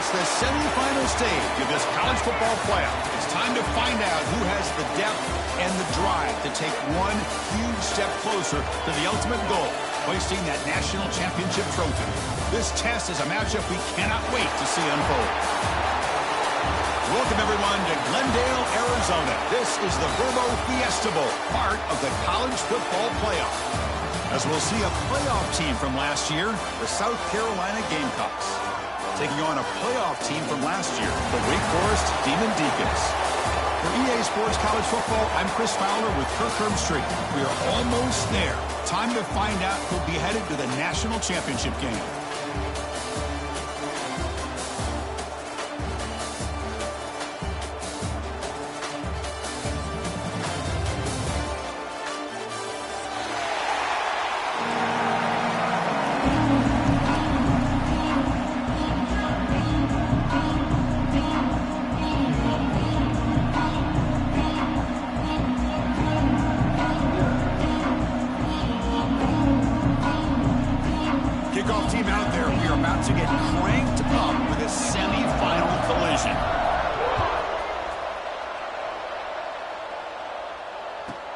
It's the semifinal stage of this college football playoff. It's time to find out who has the depth and the drive to take one huge step closer to the ultimate goal, hoisting that national championship trophy. This test is a matchup we cannot wait to see unfold. Welcome, everyone, to Glendale, Arizona. This is the Verbo Fiesta Bowl, part of the college football playoff. As we'll see a playoff team from last year, the South Carolina Gamecocks, taking on a playoff team from last year, the Wake Forest Demon Deacons. For EA Sports College Football, I'm Chris Fowler with Kirk Herbstreit. We are almost there. Time to find out who'll be headed to the national championship game.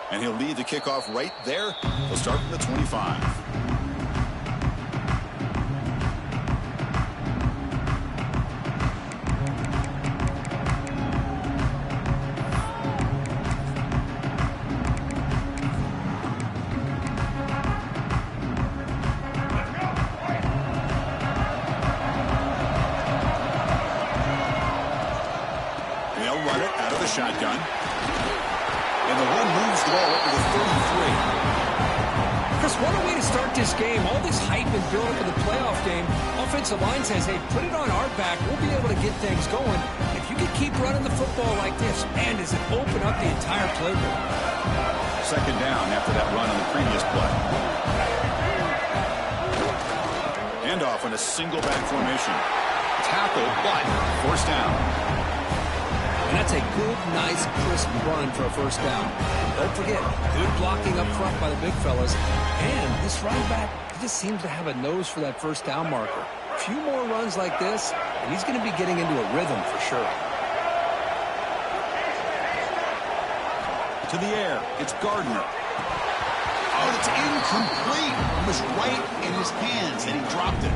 And he'll lead the kickoff right there. He'll start from the 25. And they'll run it out of the shotgun. And the one moves the ball up to the 33. Chris, what a way to start this game. All this hype and build up in the playoff game. Offensive line says, hey, put it on our back. We'll be able to get things going. If you can keep running the football like this, man, does it open up the entire playbook. Second down after that run on the previous play. Handoff on a single back formation. Tackle, but forced down. And that's a good, nice, crisp run for a first down. Don't forget, good blocking up front by the big fellas. And this running back, he just seems to have a nose for that first down marker. A few more runs like this, and he's going to be getting into a rhythm for sure. To the air, it's Gardner. Oh, it's incomplete. It was right in his hands, and he dropped it.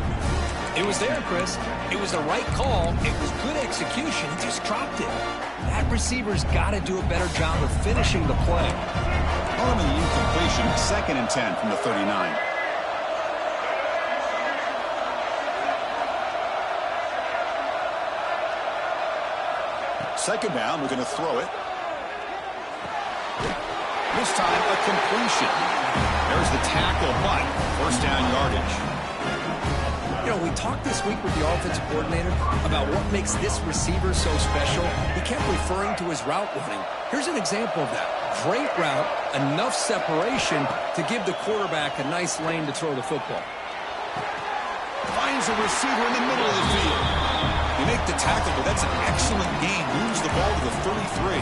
It was there, Chris. It was the right call. It was good execution. He just dropped it. That receiver's got to do a better job of finishing the play. On the incompletion, 2nd and 10 from the 39. Second down, we're going to throw it. This time, a completion. There's the tackle, but first down yardage. You know, we talked this week with the offensive coordinator about what makes this receiver so special. He kept referring to his route running. Here's an example of that. Great route, enough separation to give the quarterback a nice lane to throw the football. Finds a receiver in the middle of the field. They make the tackle, but that's an excellent gain. Moves the ball to the 33.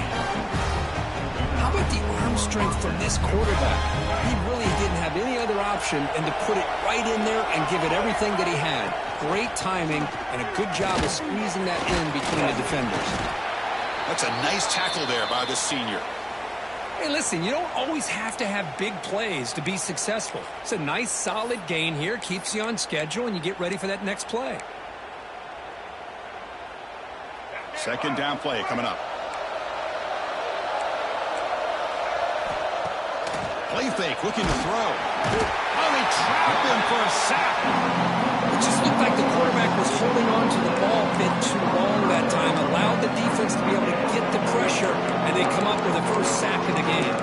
How about the arm strength from this quarterback? He really didn't have any other option than to put it right in there and give it everything that he had. Great timing and a good job of squeezing that in between the defenders. That's a nice tackle there by the senior. Hey, listen, you don't always have to have big plays to be successful. It's a nice, solid gain here. Keeps you on schedule, and you get ready for that next play. Second down play coming up. Play fake, looking to throw. Oh, they trapped him for a sack. It just looked like the quarterback was holding on to the ball a bit too long that time, allowed the defense to be able to get the pressure, and they come up with the first sack of the game.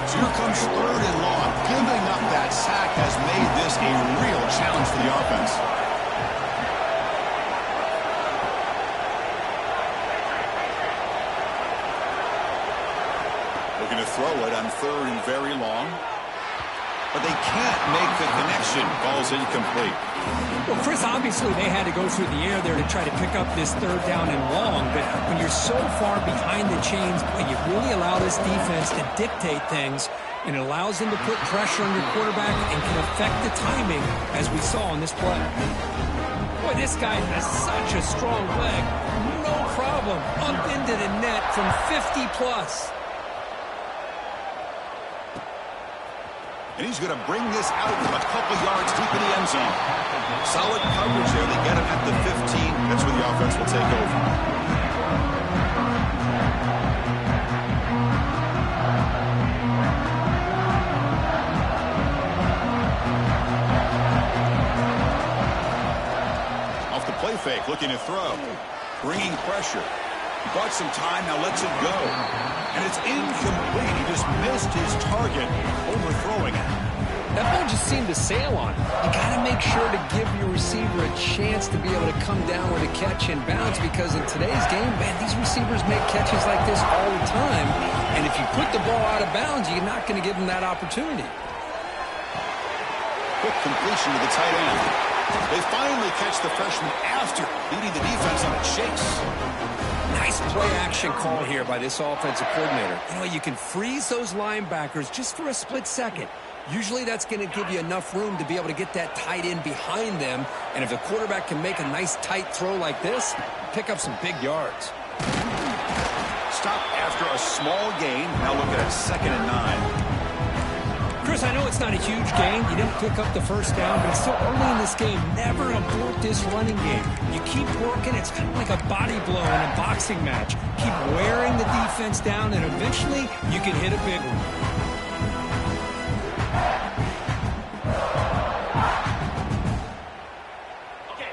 So here comes 3rd and long. Giving up that sack has made this a real challenge for the offense. Looking to throw it on 3rd and very long. But they can't make the connection. Ball's incomplete. Well, Chris, obviously they had to go through the air there to try to pick up this 3rd down and long. But when you're so far behind the chains, and you really allow this defense to dictate things, and it allows them to put pressure on your quarterback and can affect the timing, as we saw in this play. Boy, this guy has such a strong leg. No problem. Up into the net from 50+. And he's going to bring this out from a couple yards deep in the end zone. Solid coverage there. They get him at the 15. That's where the offense will take over. Off the play fake, looking to throw. Bringing pressure. He bought some time, now lets it go. And it's incomplete. He just missed his target, overthrowing it. That ball just seemed to sail on him. You got to make sure to give your receiver a chance to be able to come down with a catch and bounce, because in today's game, man, these receivers make catches like this all the time. And if you put the ball out of bounds, you're not going to give them that opportunity. Quick completion to the tight end. They finally catch the freshman after leading the defense on a chase. Nice play-action call here by this offensive coordinator. You know, you can freeze those linebackers just for a split second. Usually that's going to give you enough room to be able to get that tight end behind them. And if the quarterback can make a nice tight throw like this, pick up some big yards. Stop after a small gain. Now look at 2nd and 9. Chris, I know it's not a huge gain. You didn't pick up the first down, but it's still early in this game. Never abort this running game. You keep working. It's kind of like a body blow in a boxing match. Keep wearing the defense down, and eventually you can hit a big one.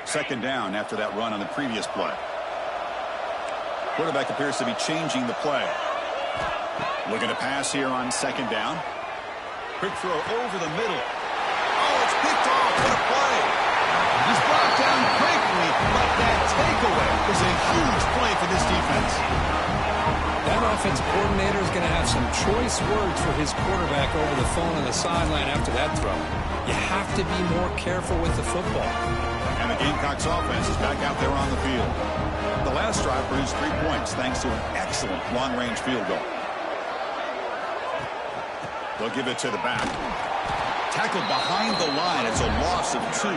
2nd down after that run on the previous play. Quarterback appears to be changing the play. Looking to pass here on 2nd down. Quick throw over the middle. Oh, it's picked off. What a play. He's brought down quickly, but that takeaway is a huge play for this defense. That offensive coordinator is going to have some choice words for his quarterback over the phone on the sideline after that throw. You have to be more careful with the football. And the Gamecocks offense is back out there on the field. The last drive produced 3 points thanks to an excellent long-range field goal. They'll give it to the back. Tackled behind the line. It's a loss of 2.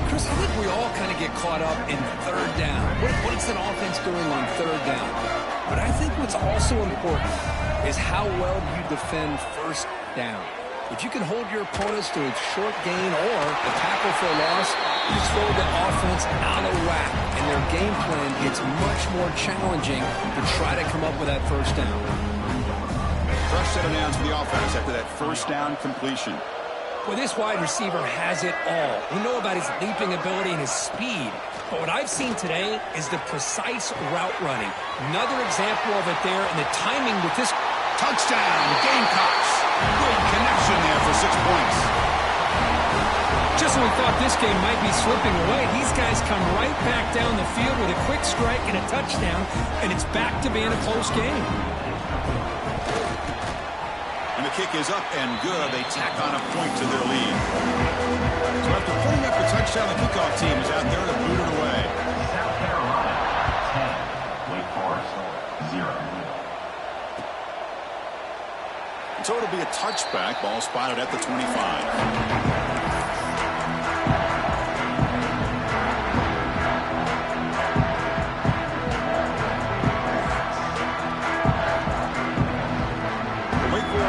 Chris, I think we all kind of get caught up in 3rd down. What is an offense doing on 3rd down? But I think what's also important is how well you defend 1st down. If you can hold your opponents to a short gain or a tackle for a loss, you throw the offense out of whack, and their game plan gets much more challenging to try to come up with that 1st down. Fresh set of downs for the offense after that 1st down completion. Well, this wide receiver has it all. We know about his leaping ability and his speed. But what I've seen today is the precise route running. Another example of it there, and the timing with this. Touchdown, Gamecocks. Good connection there for 6 points. Just when we thought this game might be slipping away, these guys come right back down the field with a quick strike and a touchdown, and it's back to being a close game. And the kick is up and good. They tack on a point to their lead. So after putting up the touchdown, the kickoff team is out there to boot it away. South Carolina 10, Wake Forest 0. So it'll be a touchback. Ball spotted at the 25.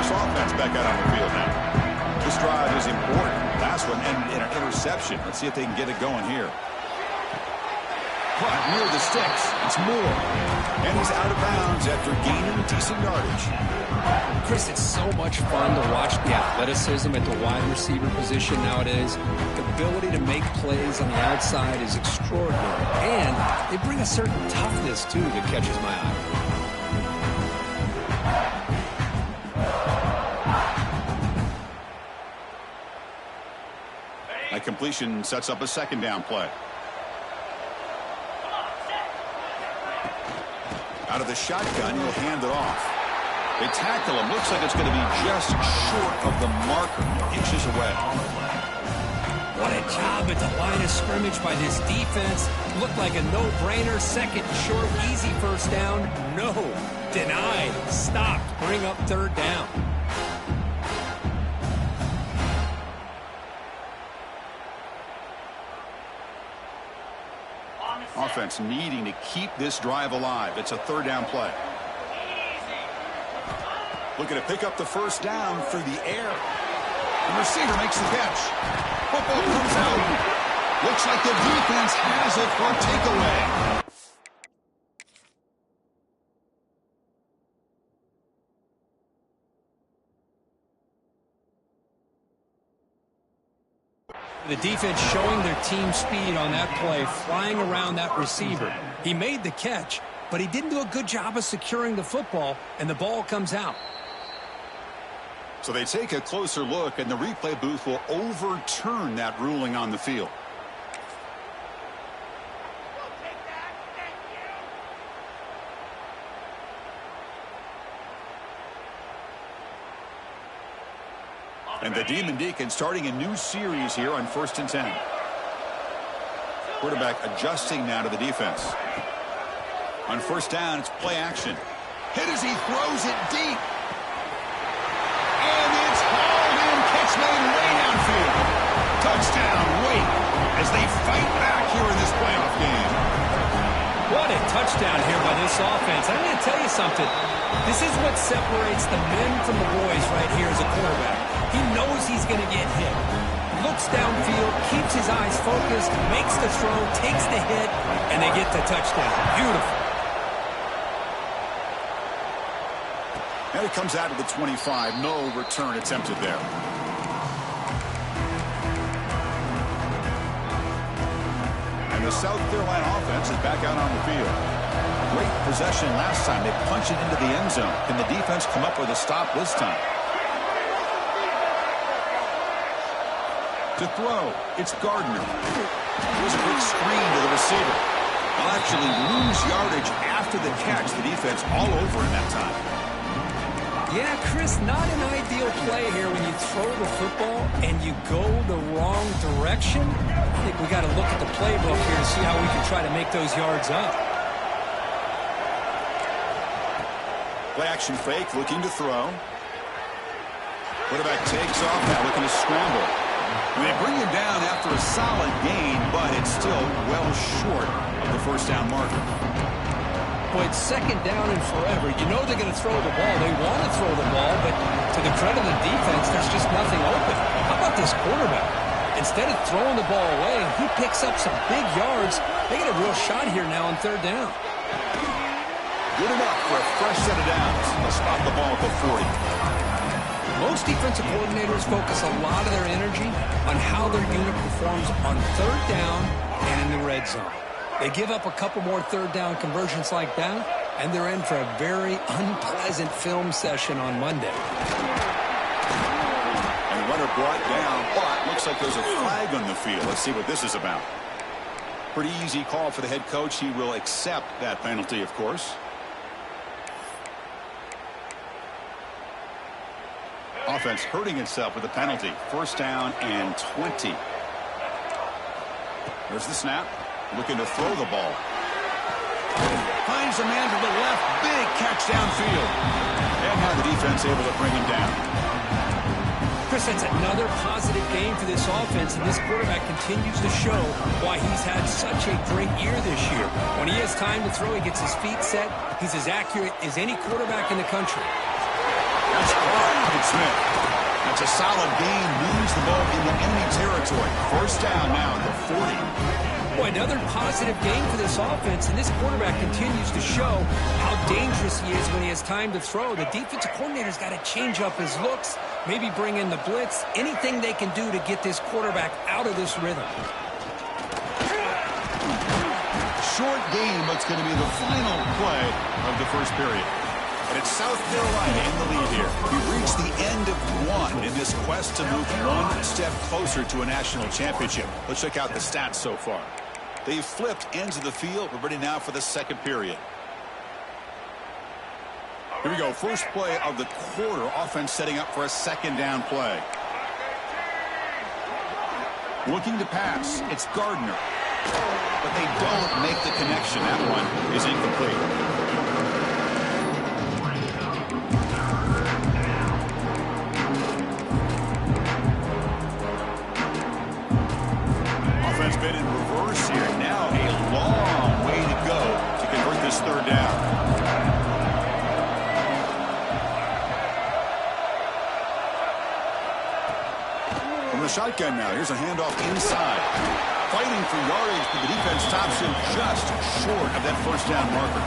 Offense back out on the field now. This drive is important. Last one and an interception. Let's see if they can get it going here. But near the sticks, it's Moore. And he's out of bounds after gaining decent yardage. Chris, it's so much fun to watch the athleticism at the wide receiver position nowadays. The ability to make plays on the outside is extraordinary. And they bring a certain toughness, too, that catches my eye. That completion sets up a 2nd down play. Out of the shotgun, he'll hand it off. They tackle him. Looks like it's going to be just short of the marker. Inches away. What a job at the line of scrimmage by this defense. Looked like a no-brainer. 2nd short, easy 1st down. No. Denied. Stopped. Bring up 3rd down. offense needing to keep this drive alive. It's a third down play. Looking to pick up the first down through the air. The receiver makes the catch. Football comes out. Looks like the defense has it for a takeaway. The defense showing their team speed on that play, flying around that receiver. He made the catch, but he didn't do a good job of securing the football, and the ball comes out. So they take a closer look, and the replay booth will overturn that ruling on the field. And the Demon Deacons starting a new series here on 1st and 10. Quarterback adjusting now to the defense. On first down, it's play action. Hit as he throws it deep. And it's hauled in. Catch made way downfield. Touchdown, Wait, as they fight back here in this playoff game. What a touchdown here by this offense. I'm going to tell you something. This is what separates the men from the boys right here as a quarterback. He knows he's going to get hit. Looks downfield, keeps his eyes focused, makes the throw, takes the hit, and they get the touchdown. Beautiful. And it comes out of the 25. No return attempted there. And the South Carolina offense is back out on the field. Great possession last time. They punch it into the end zone. Can the defense come up with a stop this time? To throw, it's Gardner. Here's a quick screen to the receiver. They'll actually lose yardage after the catch. The defense all over in that time. Yeah, Chris, not an ideal play here when you throw the football and you go the wrong direction. I think we got to look at the playbook here to see how we can try to make those yards up. Play action fake, looking to throw. Quarterback takes off now, looking to scramble. And they bring him down after a solid gain, but it's still well short of the first down marker. Boy, it's second down and forever. You know they're going to throw the ball. They want to throw the ball, but to the credit of the defense, there's just nothing open. How about this quarterback? Instead of throwing the ball away, he picks up some big yards. They get a real shot here now on third down. Good enough for a fresh set of downs. They'll spot the ball at the 40. Most defensive coordinators focus a lot of their energy on how their unit performs on third down and in the red zone. They give up a couple more third down conversions like that, and they're in for a very unpleasant film session on Monday. And runner brought down, but looks like there's a flag on the field. Let's see what this is about. Pretty easy call for the head coach. He will accept that penalty, of course. Offense hurting itself with a penalty. First down and 20. There's the snap. Looking to throw the ball. Finds a man to the left. Big catch downfield. And now the defense able to bring him down. Chris, that's another positive game for this offense, and this quarterback continues to show why he's had such a great year this year. When he has time to throw, he gets his feet set. He's as accurate as any quarterback in the country. That's caught. Smith. That's a solid gain. Moves the ball into enemy territory. First down now at the 40. Boy, another positive game for this offense, and this quarterback continues to show how dangerous he is when he has time to throw. The defensive coordinator's got to change up his looks, maybe bring in the blitz, anything they can do to get this quarterback out of this rhythm. Short game, but it's going to be the final play of the first period. And it's South Carolina in the lead here. We've reached the end of one in this quest to move one step closer to a national championship. Let's check out the stats so far. They've flipped ends of the field. We're ready now for the second period. Here we go. First play of the quarter. Offense setting up for a second down play. Looking to pass. It's Gardner. But they don't make the connection. That one is incomplete. Been in reverse here. Now a long way this third down. From the shotgun now, here's a handoff inside. Fighting for yardage, but the defense stops him just short of that first down marker.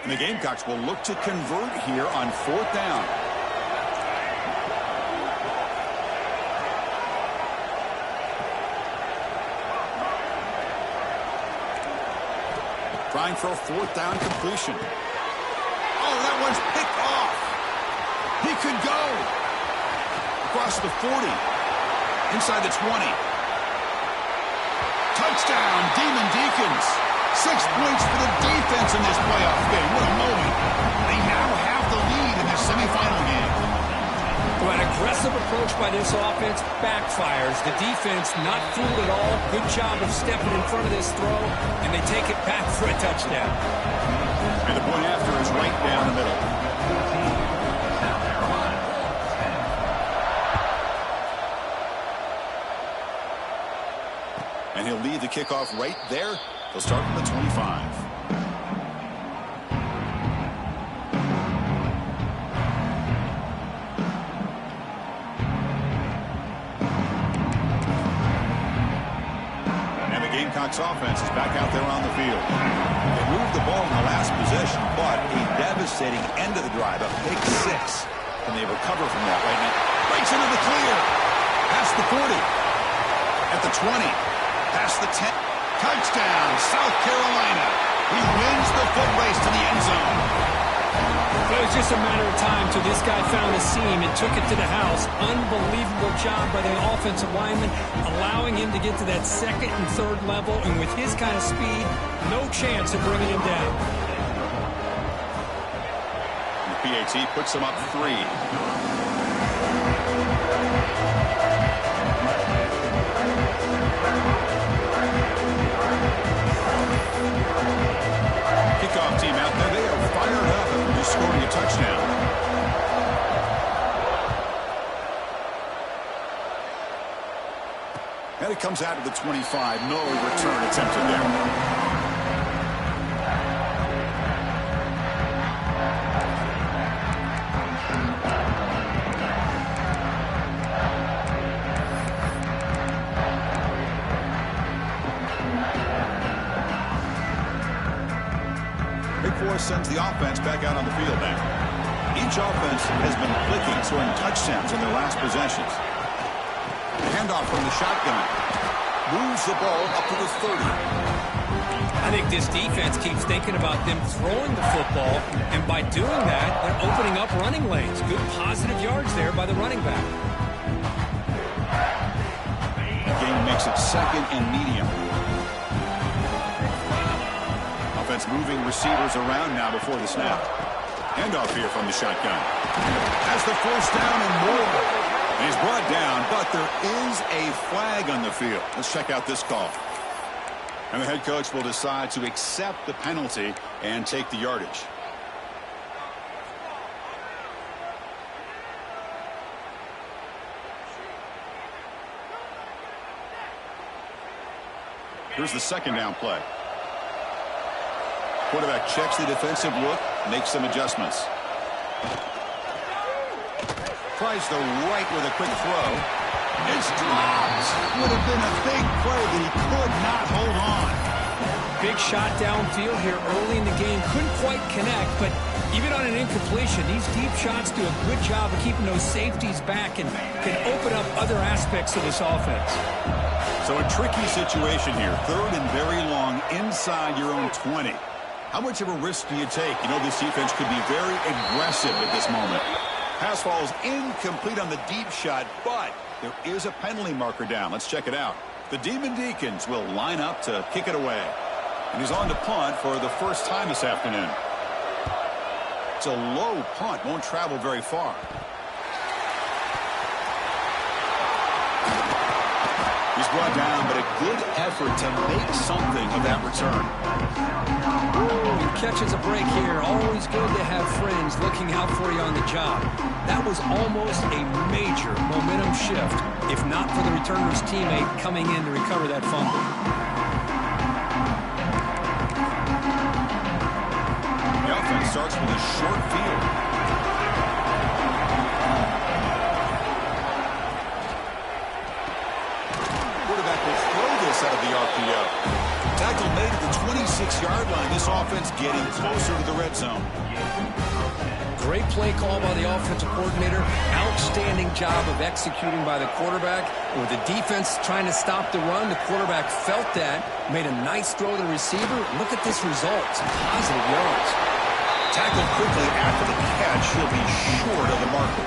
And the Gamecocks will look to convert here on fourth down. Trying for a fourth down completion. Oh, that one's picked off. He could go. Across the 40. Inside the 20. Touchdown, Demon Deacons. 6 points for the defense in this playoff game. What a moment. They now have the lead in this semifinal game. Well, an aggressive approach by this offense backfires. The defense not fooled at all. Good job of stepping in front of this throw, and they take it back for a touchdown. And the point after is right down the middle. South Carolina, 10. And he'll lead the kickoff right there. They'll start from the 25. And the Gamecocks offense is back out there on the field. They moved the ball in the last possession, but a devastating end of the drive, a pick 6. Can they recover from that right now? Breaks into the clear. Past the 40. At the 20. Past the 10. Touchdown, South Carolina. He wins the foot race to the end zone. It was just a matter of time till this guy found a seam and took it to the house. Unbelievable job by the offensive lineman, allowing him to get to that second and third level. And with his kind of speed, no chance of bringing him down. The PAT puts him up 3. Kickoff team out there, they are fired up after just scoring a touchdown. And it comes out of the 25. No return attempted there. Sends the offense back out on the field now. Each offense has been clicking, scoring touchdowns in their last possessions. The handoff from the shotgun. Moves the ball up to the 30. I think this defense keeps thinking about them throwing the football, and by doing that, they're opening up running lanes. Good positive yards there by the running back. The game makes it second and medium. Moving receivers around now before the snap. Handoff here from the shotgun. Has the first down and more. He's brought down, but there is a flag on the field. Let's check out this call. And the head coach will decide to accept the penalty and take the yardage. Here's the second down play. Quarterback checks the defensive look, makes some adjustments. Tries the right with a quick throw. It's dropped. Would have been a big play, but he could not hold on. Big shot downfield here early in the game. Couldn't quite connect, but even on an incompletion, these deep shots do a good job of keeping those safeties back and can open up other aspects of this offense. So a tricky situation here. Third and very long inside your own 20. How much of a risk do you take? You know, this defense could be very aggressive at this moment. Pass falls incomplete on the deep shot, but there is a penalty marker down. Let's check it out. The Demon Deacons will line up to kick it away. And he's on to punt for the first time this afternoon. It's a low punt. Won't travel very far. He's brought down, but but a good effort to make something of that return. Ooh, catches a break here. Always good to have friends looking out for you on the job. That was almost a major momentum shift, if not for the returner's teammate coming in to recover that fumble. The offense starts with a short field. Quarterback will throw this out of the RPO. Tackle made at the 26-yard line. This offense getting closer to the red zone. Great play call by the offensive coordinator. Outstanding job of executing by the quarterback. With the defense trying to stop the run, the quarterback felt that, made a nice throw to the receiver. Look at this result. Some positive yards. Tackled quickly after the catch. He'll be short of the marker.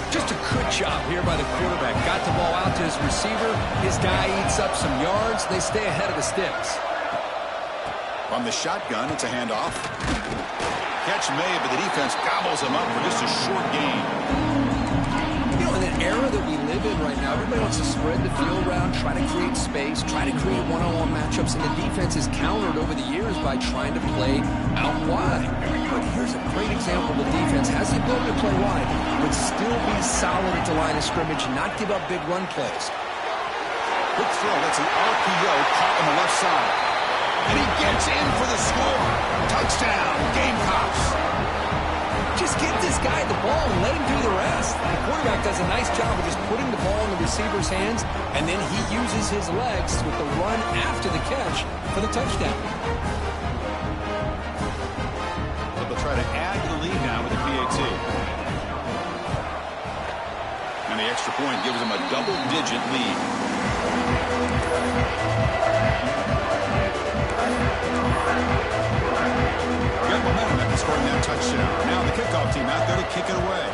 Just a good job here by the quarterback. Got the ball out to his receiver. His guy eats up some yards. They stay ahead of the sticks. From the shotgun, it's a handoff. Catch made, but the defense gobbles him up for just a short gain. You know, in an era that we live in right now, everybody wants to spread the field around, try to create space, try to create one-on-one matchups, and the defense is countered over the years by trying to play out wide. But here's a great example. The defense has the ability to play wide, but still be solid at the line of scrimmage and not give up big run plays. Quick throw, that's an RPO caught on the left side. And he gets in for the score. Touchdown, Gamecocks. Just get this guy the ball and let him do the rest. The quarterback does a nice job of just putting the ball in the receiver's hands, and then he uses his legs with the run after the catch for the touchdown. So they'll try to add to the lead now with the PAT. And the extra point gives them a double-digit lead. Got momentum after scoring that touchdown. Now the kickoff team out there to kick it away.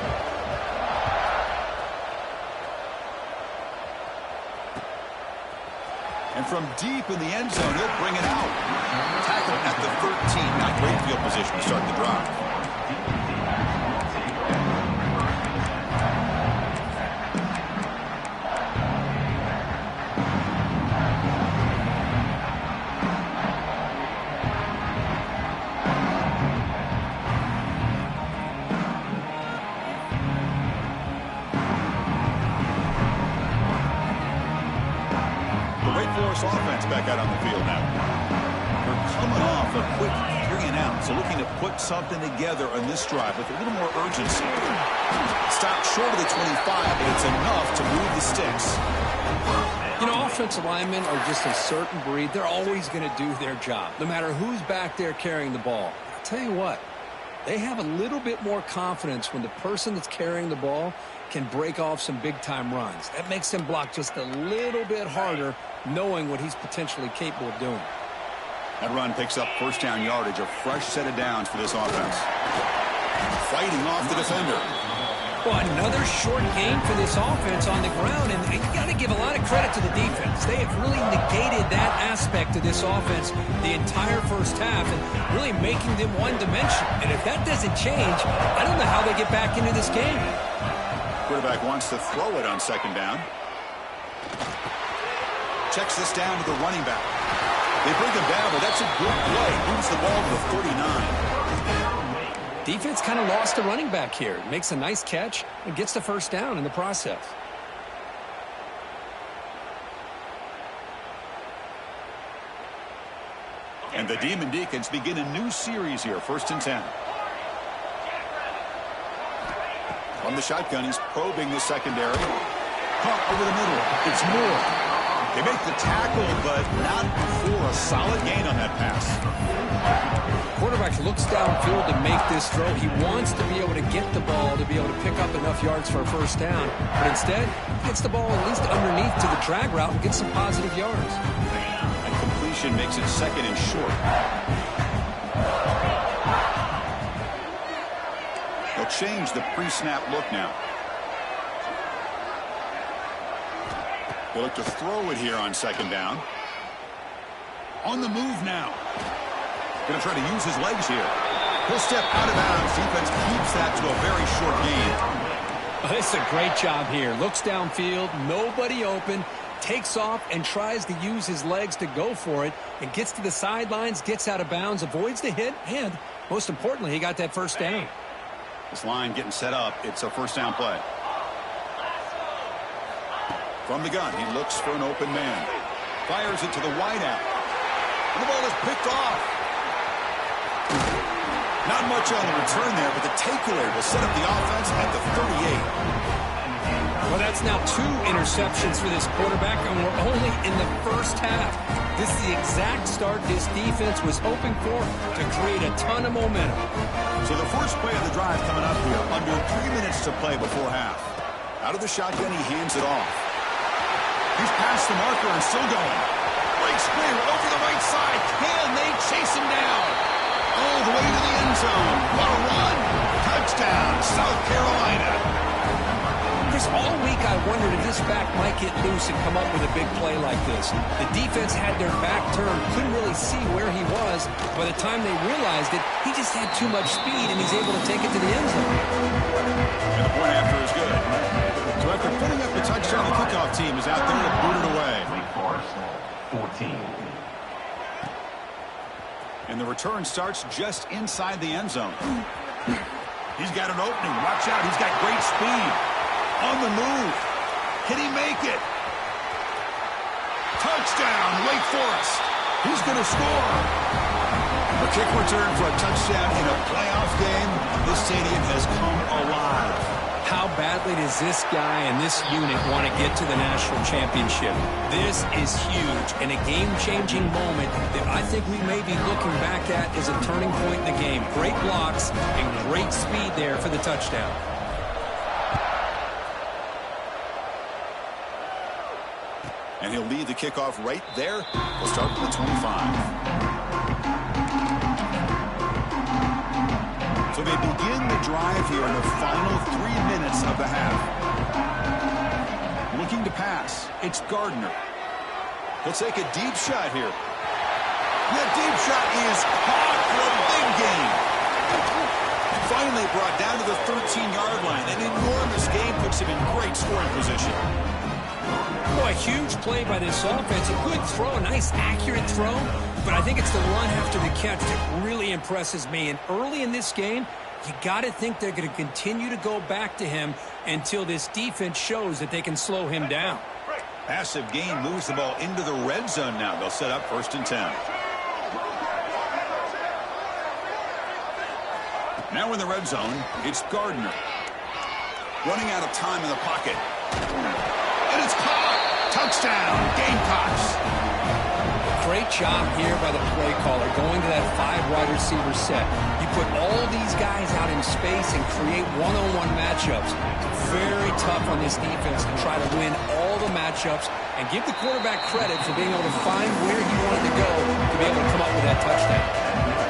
And from deep in the end zone, he'll bring it out. Tackle at the 13. Not great field position to start the drive. Offense back out on the field now. They're coming off a quick 3-and-out, so looking to put something together on this drive with a little more urgency. Stopped short of the 25, but it's enough to move the sticks. You know, offensive linemen are just a certain breed. They're always going to do their job, no matter who's back there carrying the ball. I'll tell you what, they have a little bit more confidence when the person that's carrying the ball can break off some big-time runs. That makes them block just a little bit harder, knowing what he's potentially capable of doing. That run picks up first down yardage, a fresh set of downs for this offense. Fighting off the defender. Well, another short gain for this offense on the ground, and you got to give a lot of credit to the defense. They have really negated that aspect of this offense the entire first half and really making them one-dimensional. And if that doesn't change, I don't know how they get back into this game. Quarterback wants to throw it on second down. Checks this down to the running back. They bring him down, but that's a good play. Moves the ball to the 39. Defense kind of lost a running back here. Makes a nice catch and gets the first down in the process. And the Demon Deacons begin a new series here, 1st and 10. From the shotgun, he's probing the secondary. Caught over the middle. It's Moore. They make the tackle, but not for a solid gain on that pass. Quarterback looks downfield to make this throw. He wants to be able to get the ball to be able to pick up enough yards for a first down. But instead, he gets the ball at least underneath to the drag route and gets some positive yards. That completion makes it 2nd and short. They'll change the pre-snap look now. They look to throw it here on 2nd down. On the move now. Going to try to use his legs here. He'll step out of bounds. Defense keeps that to a very short gain. This is a great job here. Looks downfield, nobody open, takes off and tries to use his legs to go for it, and gets to the sidelines, gets out of bounds, avoids the hit, and most importantly, he got that first down. This line getting set up. It's a first down play. From the gun, he looks for an open man. Fires it to the wideout. And the ball is picked off. Not much on the return there, but the takeaway will set up the offense at the 38. Well, that's now 2 interceptions for this quarterback, and we're only in the first half. This is the exact start this defense was hoping for to create a ton of momentum. So the first play of the drive coming up here. Under 3 minutes to play before half. Out of the shotgun, he hands it off. He's past the marker and still going. Breaks clear over the right side. Can they chase him down? All the way to the end zone. What a run. Touchdown, South Carolina. Chris, all week I wondered if this back might get loose and come up with a big play like this. The defense had their back turned, couldn't really see where he was. By the time they realized it, he just had too much speed, and he's able to take it to the end zone. And the point after is good. So after putting up the touchdown, the kickoff team is out there to boot it away. Wake Forest, 14. And the return starts just inside the end zone. He's got an opening. Watch out. He's got great speed. On the move. Can he make it? Touchdown, Wake Forest. He's going to score. A kick return for a touchdown in a playoff game. This stadium has come alive. How badly does this guy and this unit want to get to the national championship? This is huge and a game-changing moment that I think we may be looking back at as a turning point in the game. Great blocks and great speed there for the touchdown. And he'll lead the kickoff right there. We'll start with the 25. So they begin the drive here in the final 3 minutes of the half. Looking to pass. It's Gardner. He'll take a deep shot here. That deep shot is caught for a big gain. Finally brought down to the 13-yard line. An enormous gain puts him in great scoring position. Boy, a huge play by this offense. A good throw, a nice accurate throw. But I think it's the run after the catch that really impresses me. And early in this game, you got to think they're going to continue to go back to him until this defense shows that they can slow him down. Passive gain moves the ball into the red zone now. They'll set up 1st and 10. Now in the red zone, it's Gardner. Running out of time in the pocket. And it's caught. Touchdown, Gamecocks. Great job here by the play caller, going to that 5 wide receiver set. You put all these guys out in space and create one-on-one matchups. Very tough on this defense to try to win all the matchups and give the quarterback credit for being able to find where he wanted to go to be able to come up with that touchdown.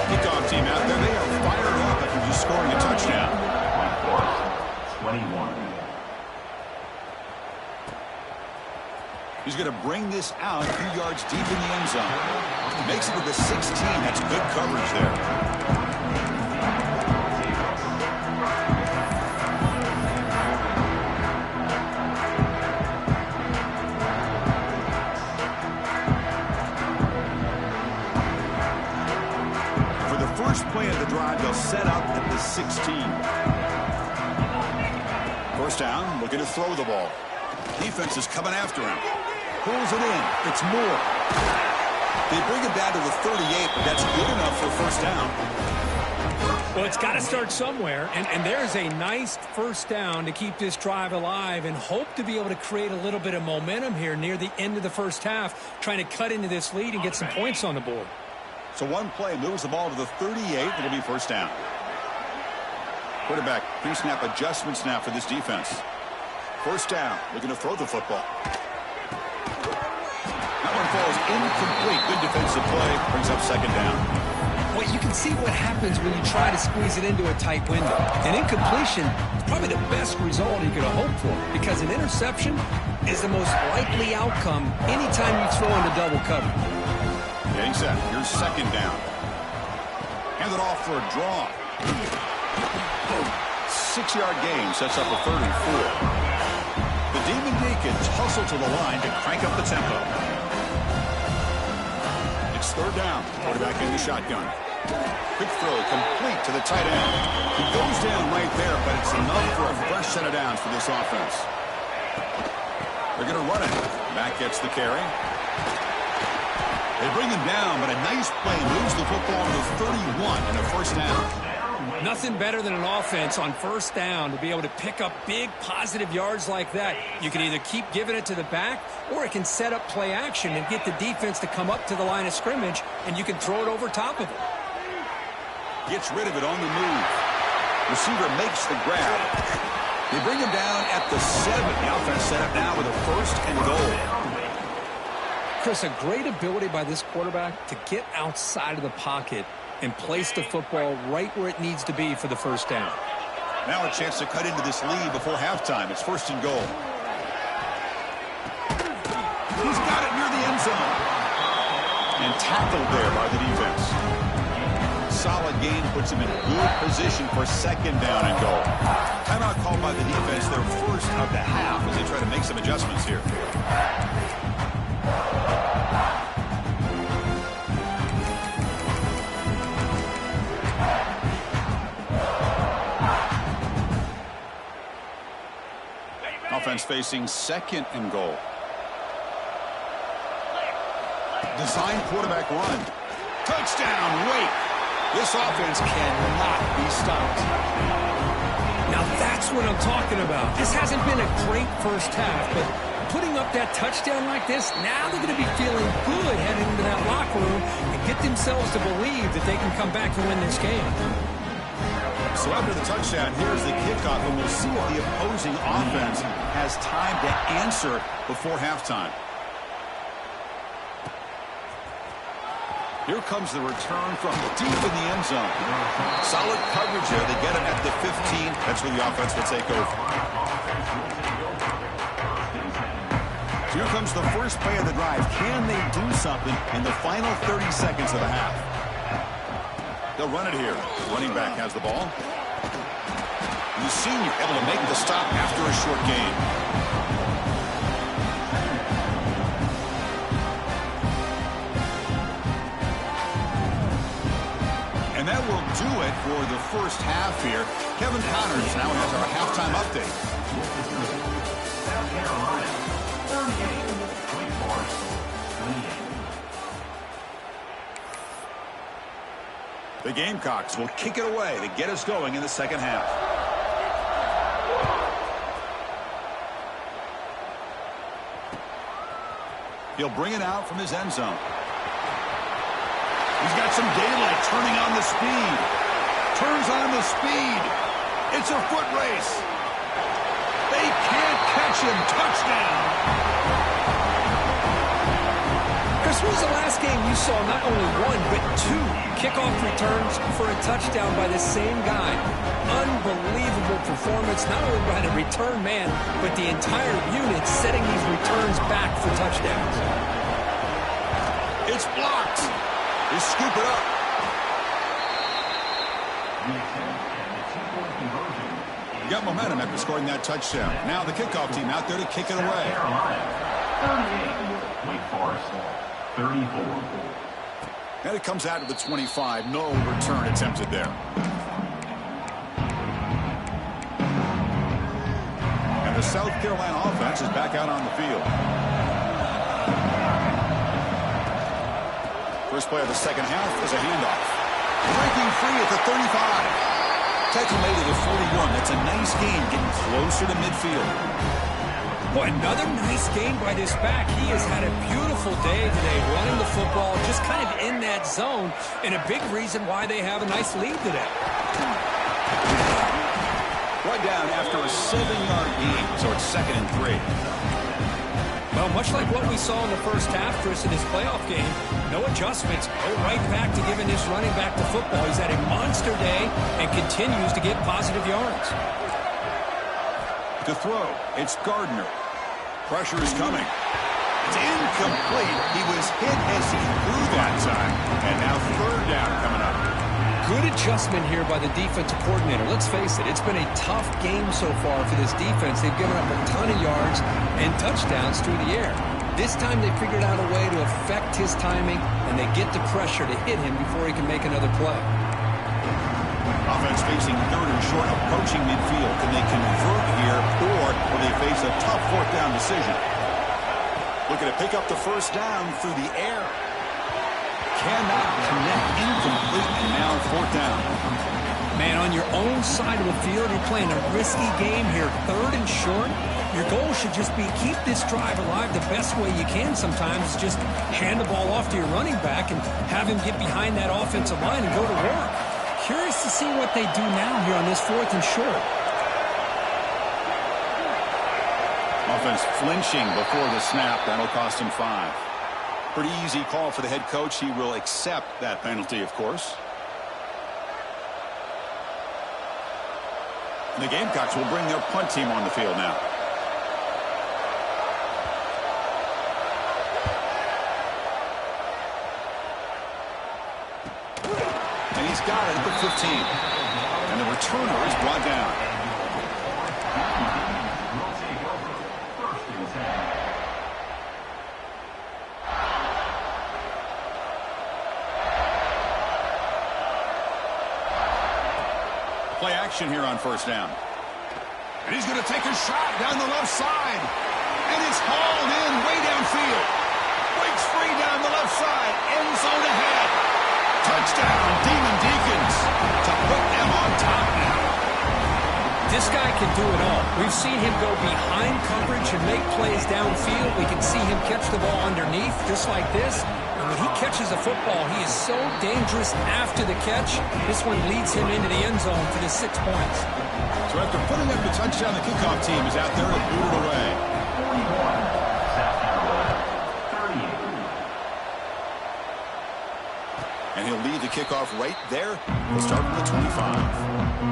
Kickoff team out there, they are fired up after just scoring a touchdown. Wake Forest, 21. He's going to bring this out a few yards deep in the end zone. Makes it to the 16. That's good coverage there. For the first play of the drive, they'll set up at the 16. First down, looking to throw the ball. Defense is coming after him. Pulls it in. It's Moore. They bring it down to the 38, but that's good enough for first down. Well, it's got to start somewhere, and there's a nice first down to keep this drive alive and hope to be able to create a little bit of momentum here near the end of the first half, trying to cut into this lead and get some points on the board. So one play moves the ball to the 38. It'll be first down. Quarterback pre-snap adjustments now for this defense. First down, looking to throw the football. That one falls incomplete. Good defensive play. Brings up second down. Well, you can see what happens when you try to squeeze it into a tight window. An incompletion is probably the best result you could have hoped for, because an interception is the most likely outcome anytime you throw into double cover. Getting set. Here's second down. Hand it off for a draw. 6-yard gain sets up a 3rd and 4. The Demon D can tussle to the line to crank up the tempo. It's third down. Quarterback in the shotgun. Quick throw complete to the tight end. He goes down right there, but it's enough for a fresh set of downs for this offense. They're going to run it. Mack gets the carry. They bring him down, but a nice play moves the football to 31 and a first down. Nothing better than an offense on first down to be able to pick up big positive yards like that. You can either keep giving it to the back, or it can set up play action and get the defense to come up to the line of scrimmage, and you can throw it over top of it. Gets rid of it on the move. Receiver makes the grab. They bring him down at the 7. The offense set up now with a first and goal. Chris, a great ability by this quarterback to get outside of the pocket and place the football right where it needs to be for the first down. Now a chance to cut into this lead before halftime. It's first and goal. He's got it near the end zone. And tackled there by the defense. Solid gain puts him in good position for second down and goal. Timeout called by the defense, their first of the half, as they try to make some adjustments here. Offense facing second and goal. Design quarterback run. Touchdown, Wake. This offense cannot be stopped. Now that's what I'm talking about. This hasn't been a great first half, but putting up that touchdown like this, now they're going to be feeling good heading into that locker room and get themselves to believe that they can come back and win this game. So after the touchdown, here's the kickoff, and we'll see if the opposing offense has time to answer before halftime. Here comes the return from deep in the end zone. Solid coverage there. They get him at the 15. That's where the offense will take over. Here comes the first play of the drive. Can they do something in the final 30 seconds of the half? They'll run it here. Running back has the ball. The senior able to make the stop after a short gain. And that will do it for the first half here. Kevin Connors now has our halftime update. South Carolina, 38, Wake Forest, 28. The Gamecocks will kick it away to get us going in the second half. He'll bring it out from his end zone. He's got some daylight, turning on the speed. Turns on the speed. It's a foot race. They can't catch him. Touchdown. Chris, when was the last game you saw not only one, but two kickoff returns for a touchdown by the same guy? Unbelievable performance, not only by the return man, but the entire unit setting these returns back for touchdowns. It's blocked. They scoop it up. Got momentum after scoring that touchdown. Now the kickoff team out there to kick it away. Carolina, 38, Wake Forest, 34. And it comes out to the 25. No return attempted there. And the South Carolina offense is back out on the field. First play of the second half is a handoff. Breaking free at the 35. Tackle made at the 41. That's a nice gain, getting closer to midfield. Boy, another nice game by this back. He has had a beautiful day today running the football, just kind of in that zone, and a big reason why they have a nice lead today. Right down after a 7-yard gain, so it's 2nd and 3. Well, much like what we saw in the first half, Chris, in his playoff game, no adjustments. Go right back to giving this running back the football. He's had a monster day and continues to get positive yards. To throw, it's Gardner. Pressure is coming. It's incomplete. He was hit as he threw that time. And now third down coming up. Good adjustment here by the defensive coordinator. Let's face it, it's been a tough game so far for this defense. They've given up a ton of yards and touchdowns through the air. This time they figured out a way to affect his timing, and they get the pressure to hit him before he can make another play. Offense facing third and short, approaching midfield. Can they convert here, or will they face a tough fourth down decision? Looking to pick up the first down through the air. Cannot connect, incomplete, and now fourth down. Man, on your own side of the field, you're playing a risky game here. Third and short. Your goal should just be keep this drive alive the best way you can sometimes. Just hand the ball off to your running back and have him get behind that offensive line and go to work. Curious to see what they do now here on this fourth and short. Offense flinching before the snap. That'll cost him 5. Pretty easy call for the head coach. He will accept that penalty, of course. And the Gamecocks will bring their punt team on the field now. And he's got it at the 15. And the returner is brought down. Play action here on first down. And he's going to take a shot down the left side. And it's hauled in way downfield. Breaks free down the left side. End zone ahead. Touchdown, Demon Deacons, to put them on top now. This guy can do it all. We've seen him go behind coverage and make plays downfield. We can see him catch the ball underneath just like this. And when he catches a football, he is so dangerous after the catch. This one leads him into the end zone for the 6 points. So after putting up the touchdown, the kickoff team is out there to boot it away. 41, South Carolina, 38. And he'll lead the kickoff right there. We'll start from the 25.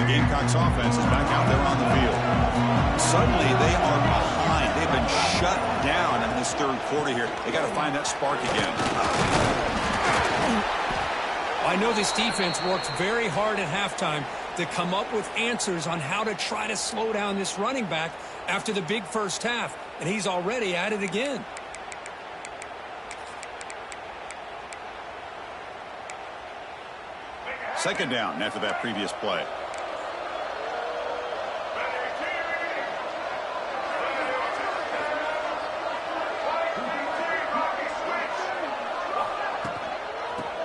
Gamecocks offense is back out there on the field. Suddenly they are behind. They've been shut down in this third quarter here. They got to find that spark again. I know this defense works very hard at halftime to come up with answers on how to try to slow down this running back after the big first half, and he's already at it again. Second down after that previous play.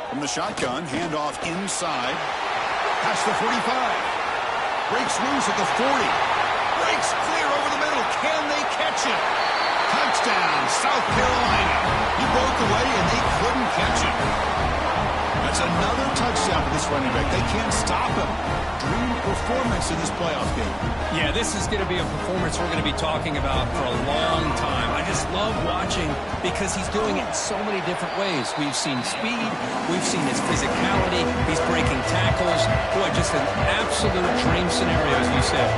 From the shotgun, handoff inside. Past the 45. Breaks loose at the 40. Breaks clear over the middle. Can they catch it? Touchdown, South Carolina. He broke away and they couldn't catch it. That's another touchdown for this running back. They can't stop him. Dream performance in this playoff game. Yeah, this is going to be a performance we're going to be talking about for a long time. I just love watching because he's doing it in so many different ways. We've seen speed. We've seen his physicality. He's breaking tackles. Boy, just an absolute dream scenario, as you said.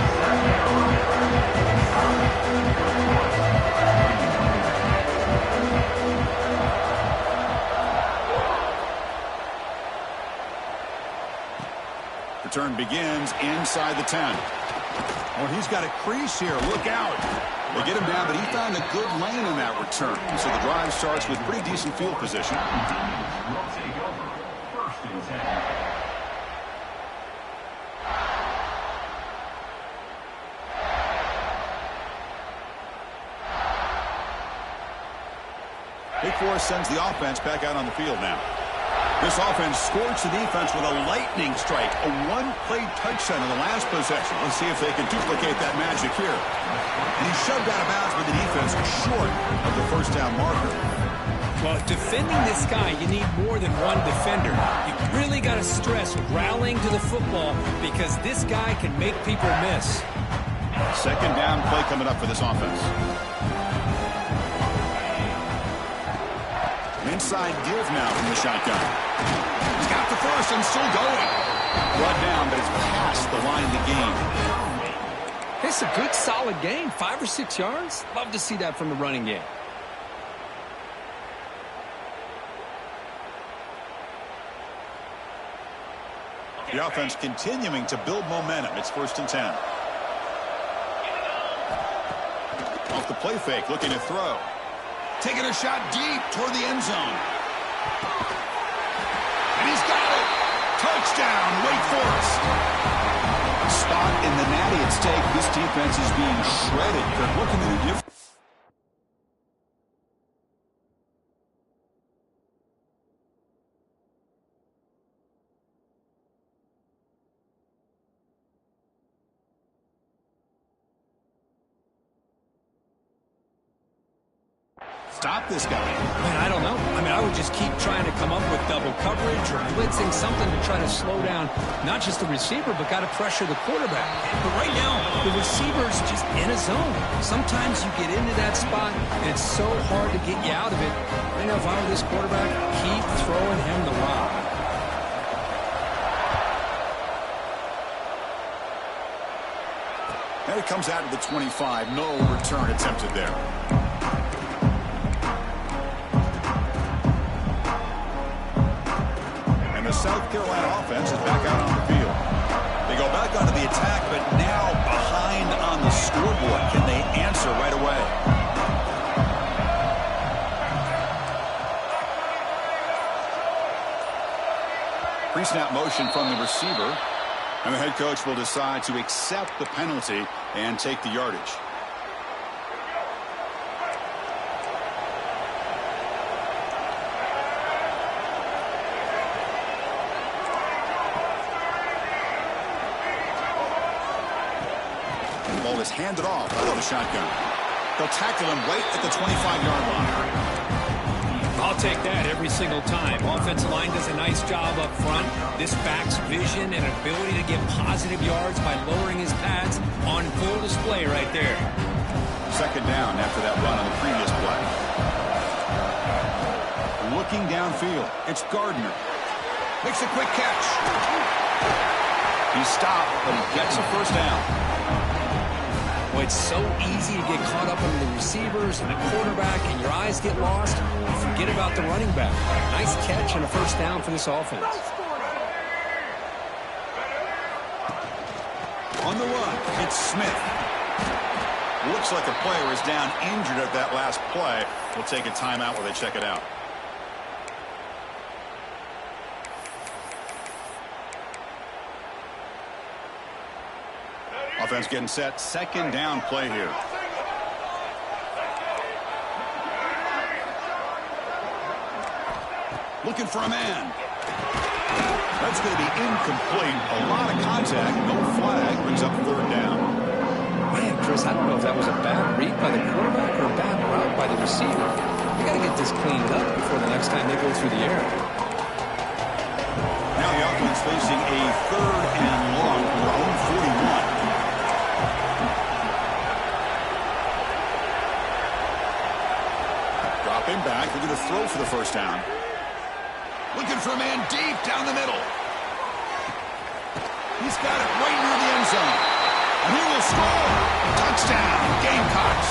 Return begins inside the 10. Oh, he's got a crease here. Look out. They get him down, but he found a good lane in that return. So the drive starts with pretty decent field position. Will take over. First and 10. Big Force sends the offense back out on the field now. This offense scorched the defense with a lightning strike, a one-play touchdown in the last possession. Let's see if they can duplicate that magic here. And he shoved out of bounds, but the defense was short of the first down marker. Well, defending this guy, you need more than one defender. You really got to stress rallying to the football because this guy can make people miss. Second down play coming up for this offense. Inside give now from the shotgun. He's got the first and still going. Brought down, but it's past the line to gain. Just a good, solid gain. 5 or 6 yards. Love to see that from the running game. The offense continuing to build momentum. It's 1st and 10. Off the play fake, looking to throw. Taking a shot deep toward the end zone. And he's got it. Touchdown, Wake Forest. A spot in the natty at stake. This defense is being shredded. They're looking at a different. Stop this guy. Man, I don't know. I would just keep trying to come up with double coverage or blitzing, something to try to slow down not just the receiver, but got to pressure the quarterback. But right now, the receiver's just in a zone. Sometimes you get into that spot, and it's so hard to get you out of it. I know if I were this quarterback, keep throwing him the rock. And it comes out to the 25. No return attempted there. The South Carolina offense is back out on the field. They go back onto the attack, but now behind on the scoreboard. Can they answer right away? Pre-snap motion from the receiver, and the head coach will decide to accept the penalty and take the yardage. Is handed off out of the shotgun. They'll tackle him right at the 25-yard line. I'll take that every single time. Offensive line does a nice job up front. This back's vision and ability to get positive yards by lowering his pads on full display right there. 2nd down after that run on the previous play. Looking downfield, it's Gardner. Makes a quick catch. He's stopped, but he gets a 1st down. Well, it's so easy to get caught up in the receivers and the quarterback, and your eyes get lost. You forget about the running back. Nice catch and a 1st down for this offense. On the run, it's Smith. Looks like a player is down injured at that last play. We'll take a timeout while they check it out. Offense getting set. 2nd down play here. Looking for a man. That's going to be incomplete. A lot of contact. No flag. Brings up 3rd down. Man, Chris, I don't know if that was a bad read by the quarterback or a bad route by the receiver. They got to get this cleaned up before the next time they go through the air. Now the offense facing a 3rd and long from their own 41. Dropping back, looking to throw for the 1st down. Looking for a man deep down the middle. He's got it right near the end zone. And he will score. Touchdown, Gamecocks.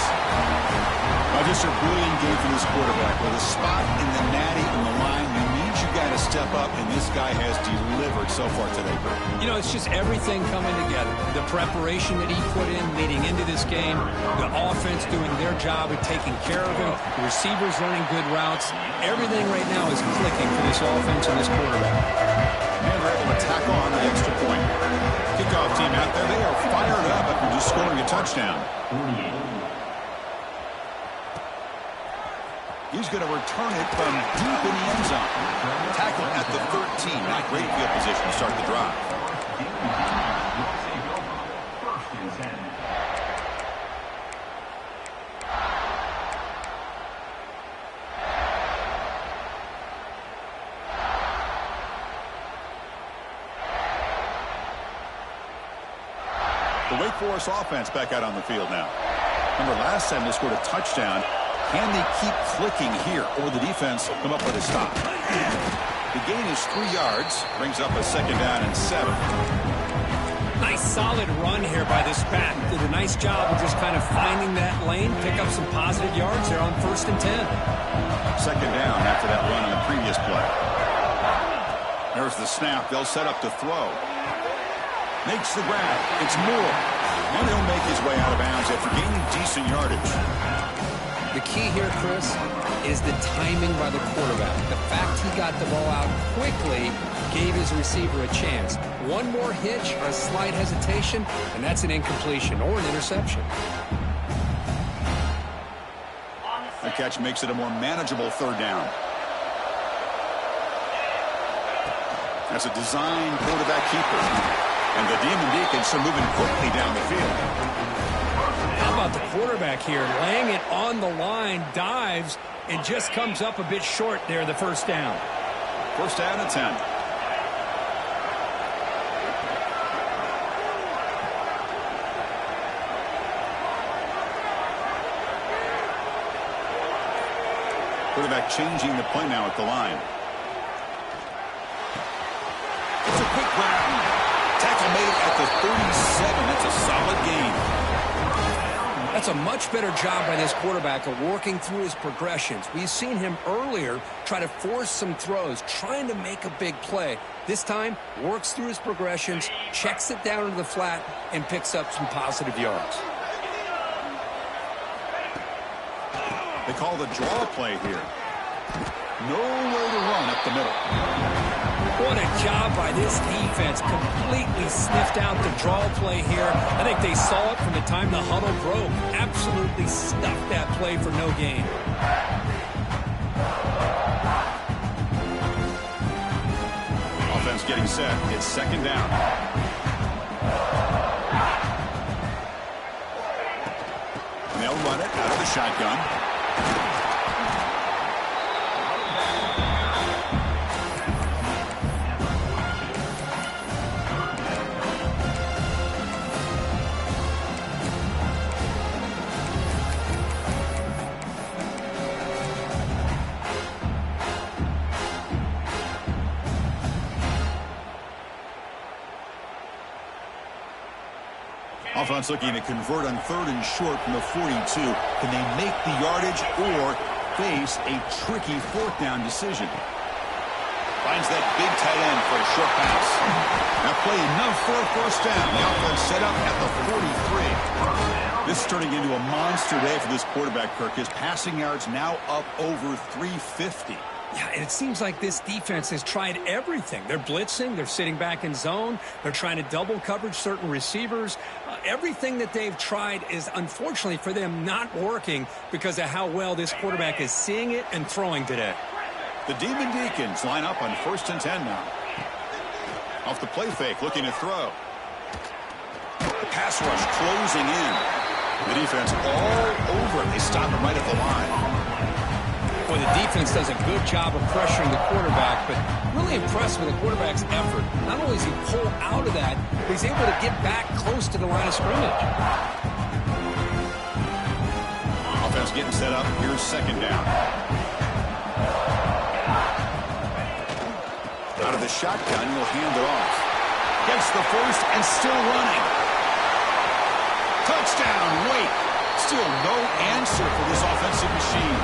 Just a brilliant game for this quarterback. With a spot in the natty and the line, you need you got to step up, and this guy has delivered so far today, Bert. You know, it's just everything coming together. The preparation that he put in leading into this game, the offense doing their job of taking care of him, the receivers running good routes. Everything right now is clicking for this offense and this quarterback. And they're able to tack on the extra point. Kickoff team out there, they are fired up after just scoring a touchdown. He's going to return it from deep in the end zone. Tackle at the 13. Not great field position to start the drive. The Wake Forest offense back out on the field now. Remember, last time they scored a touchdown. Can they keep clicking here, or will the defense come up with a stop? The gain is 3 yards, brings up a 2nd down and 7. Nice solid run here by this back. Did a nice job of just kind of finding that lane, pick up some positive yards there on 1st and 10. Second down after that run on the previous play. There's the snap. They'll set up to throw. Makes the grab. It's Moore. And he'll make his way out of bounds after gaining decent yardage. The key here, Chris, is the timing by the quarterback. The fact he got the ball out quickly gave his receiver a chance. One more hitch or a slight hesitation, and that's an incompletion or an interception. The catch makes it a more manageable 3rd down. That's a design quarterback keeper. And the Demon Deacons are moving quickly down the field. How about the quarterback here? Laying it on the line, dives, and just comes up a bit short there, the 1st down. 1st down and 10. Quarterback changing the play now at the line. It's a quick grab. Tackle made at the 37. That's a solid gain. That's a much better job by this quarterback of working through his progressions. We've seen him earlier try to force some throws, trying to make a big play. This time, works through his progressions, checks it down into the flat, and picks up some positive yards. They call the draw play here. Nowhere to run up the middle. What a job by this defense. Completely sniffed out the draw play here. I think they saw it from the time the huddle broke. Absolutely stuffed that play for no gain. Offense getting set. It's 2nd down. And they'll run it out of the shotgun. Offense looking to convert on 3rd and short from the 42. Can they make the yardage or face a tricky 4th down decision? Finds that big tight end for a short pass. Now play enough for a 1st down. The offense set up at the 43. This is turning into a monster day for this quarterback, Kirk. His passing yards now up over 350. Yeah, and it seems like this defense has tried everything. They're blitzing. They're sitting back in zone. They're trying to double coverage certain receivers. Everything that they've tried is, unfortunately for them, not working because of how well this quarterback is seeing it and throwing today. The Demon Deacons line up on 1st and 10 now. Off the play fake, looking to throw. The pass rush closing in. The defense all over it. They stop him right at the line. Boy, the defense does a good job of pressuring the quarterback, but really impressed with the quarterback's effort. Not only does he pull out of that, but he's able to get back close to the line of scrimmage. Offense getting set up. Here's 2nd down. Out of the shotgun, he'll hand it off. Gets the 1st and still running. Touchdown, Wake. Still no answer for this offensive machine.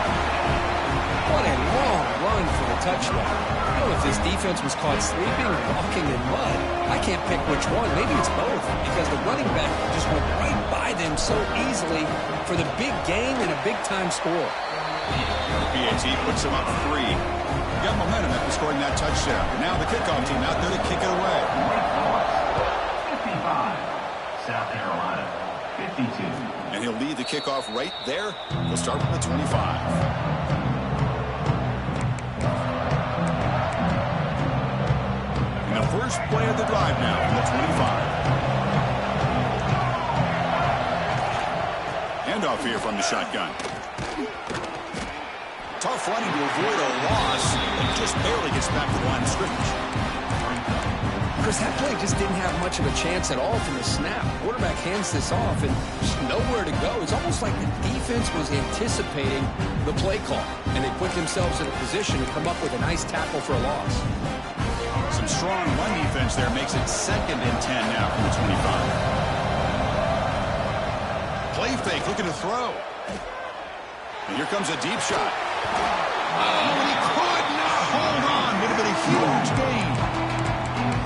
What a long run for the touchdown. I don't know if this defense was caught sleeping or walking in mud. I can't pick which one. Maybe it's both, because the running back just went right by them so easily for the big gain and a big-time score. PAT puts him up 3. Got momentum after scoring that touchdown. Now the kickoff team out there to kick it away. 55. South Carolina, 52. And he'll lead the kickoff right there. He'll start from the 25. First play of the drive now from the 25. Handoff here from the shotgun. Tough running to avoid a loss and just barely gets back to the line of scrimmage. Chris, that play just didn't have much of a chance at all from the snap. Quarterback hands this off and just nowhere to go. It's almost like the defense was anticipating the play call, and they put themselves in a position to come up with a nice tackle for a loss. Some strong run defense there makes it 2nd and 10 now from the 25. Play fake, looking to throw. And here comes a deep shot. Oh, and he could not hold on. Would have been a huge gain.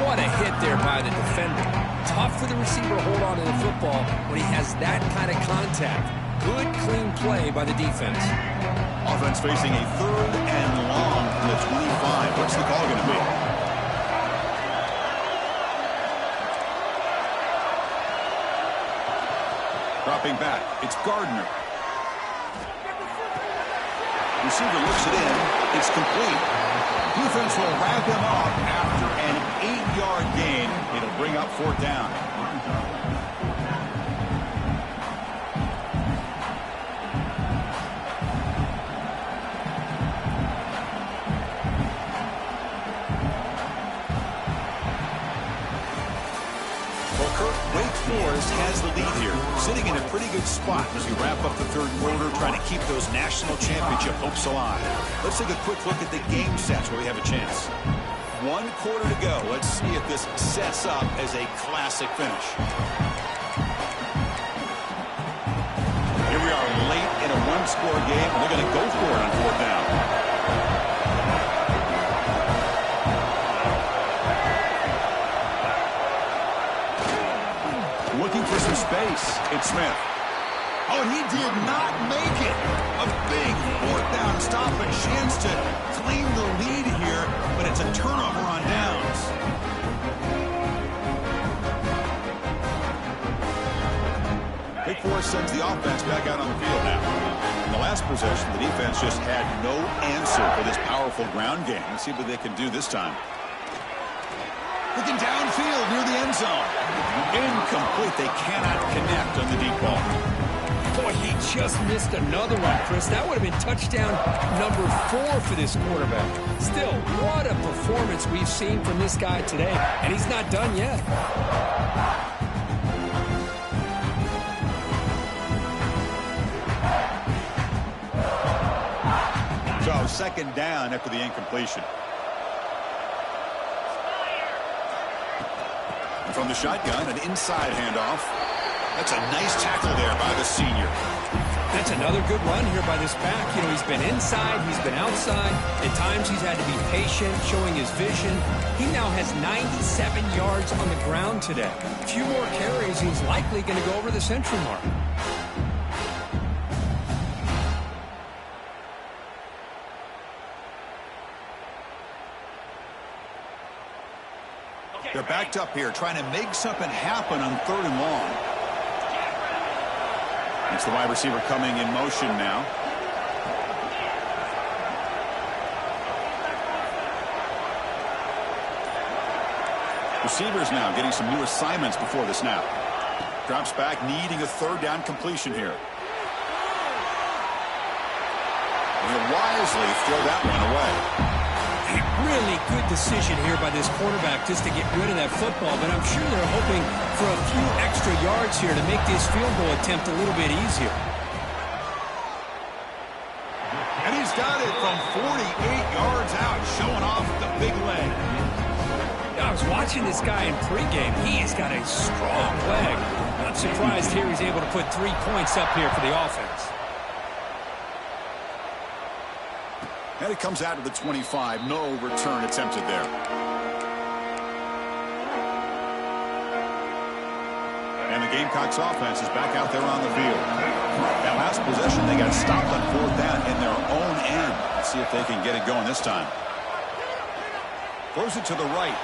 What a hit there by the defender. Tough for the receiver to hold on to the football when he has that kind of contact. Good, clean play by the defense. Offense facing a 3rd and long from the 25. What's the call going to be? Dropping back. It's Gardner. Receiver looks it in. It's complete. Defense will wrap him up after an 8-yard gain. It'll bring up 4th down. Well, Kirk, Wake Forest has the lead here, sitting in a pretty good spot as we wrap up the 3rd quarter, trying to keep those national championship hopes alive. Let's take a quick look at the game sets where we have a chance. 1 quarter to go. Let's see if this sets up as a classic finish. Here we are late in a 1-score game, and they're going to go for it on 4th down. Looking for some space. It's Smith. Oh, and he did not make it. A big 4th down stop, a chance to claim the lead here, but it's a turnover on downs. Wake Forest sends the offense back out on the field now. In the last possession, the defense just had no answer for this powerful ground game. Let's see what they can do this time. Looking downfield near the end zone. Incomplete. They cannot connect on the deep ball. Boy, he just missed another one, Chris. That would have been touchdown number 4 for this quarterback. Still, what a performance we've seen from this guy today. And he's not done yet. So, 2nd down after the incompletion. From the shotgun, an inside handoff. That's a nice tackle there by the senior. That's another good run here by this back. You know, he's been inside, he's been outside. At times he's had to be patient, showing his vision. He now has 97 yards on the ground today. A few more carries, he's likely going to go over the century mark. They're backed up here, trying to make something happen on 3rd and long. It's the wide receiver coming in motion now. Receivers now getting some new assignments before the snap. Drops back, needing a 3rd down completion here. And he'll wisely throw that one away. Really good decision here by this quarterback just to get rid of that football, but I'm sure they're hoping for a few extra yards here to make this field goal attempt a little bit easier. And he's got it from 48 yards out, showing off the big leg. I was watching this guy in pregame. He has got a strong leg. Not surprised here he's able to put 3 points up here for the offense. And it comes out to the 25. No return attempted there. And the Gamecocks offense is back out there on the field. That last possession, they got stopped on 4th down in their own end. Let's see if they can get it going this time. Throws it to the right.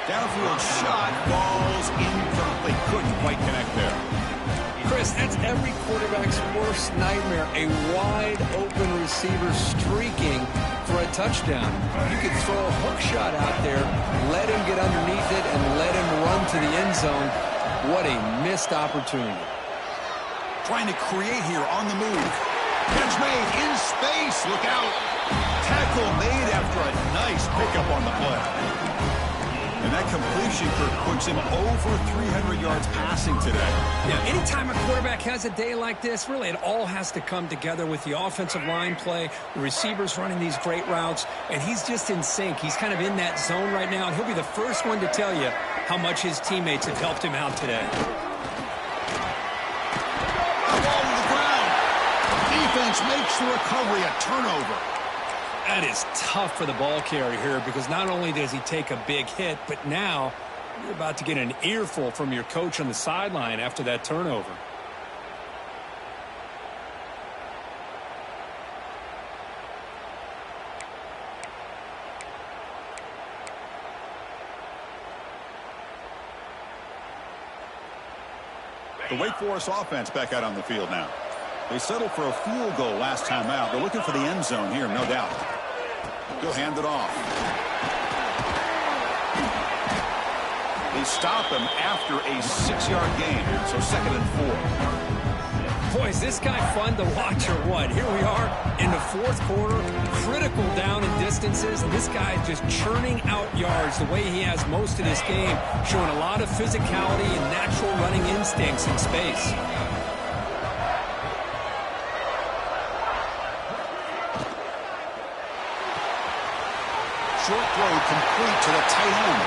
Downfield shot. Balls incomplete. Couldn't quite connect there. Chris, that's every quarterback's worst nightmare. A wide-open receiver streaking for a touchdown. You could throw a hook shot out there, let him get underneath it, and let him run to the end zone. What a missed opportunity. Trying to create here on the move. Catch made in space. Look out. Tackle made after a nice pickup on the play. And And that completion, Kirk, puts him over 300 yards passing today. Yeah, anytime a quarterback has a day like this, really it all has to come together with the offensive line play, the receivers running these great routes, and he's just in sync. He's kind of in that zone right now, and he'll be the first one to tell you how much his teammates have helped him out today. Ball to the ground. Defense makes the recovery a turnover. That is tough for the ball carrier here because not only does he take a big hit, but now you're about to get an earful from your coach on the sideline after that turnover. The Wake Forest offense back out on the field now. They settled for a field goal last time out. They're looking for the end zone here, no doubt. He'll hand it off. They stop him after a 6-yard gain, so 2nd and 4. Boy, is this guy fun to watch or what? Here we are in the 4th quarter, critical down and distances, and this guy is just churning out yards the way he has most of this game, showing a lot of physicality and natural running instincts in space. Short throw complete to the tight end.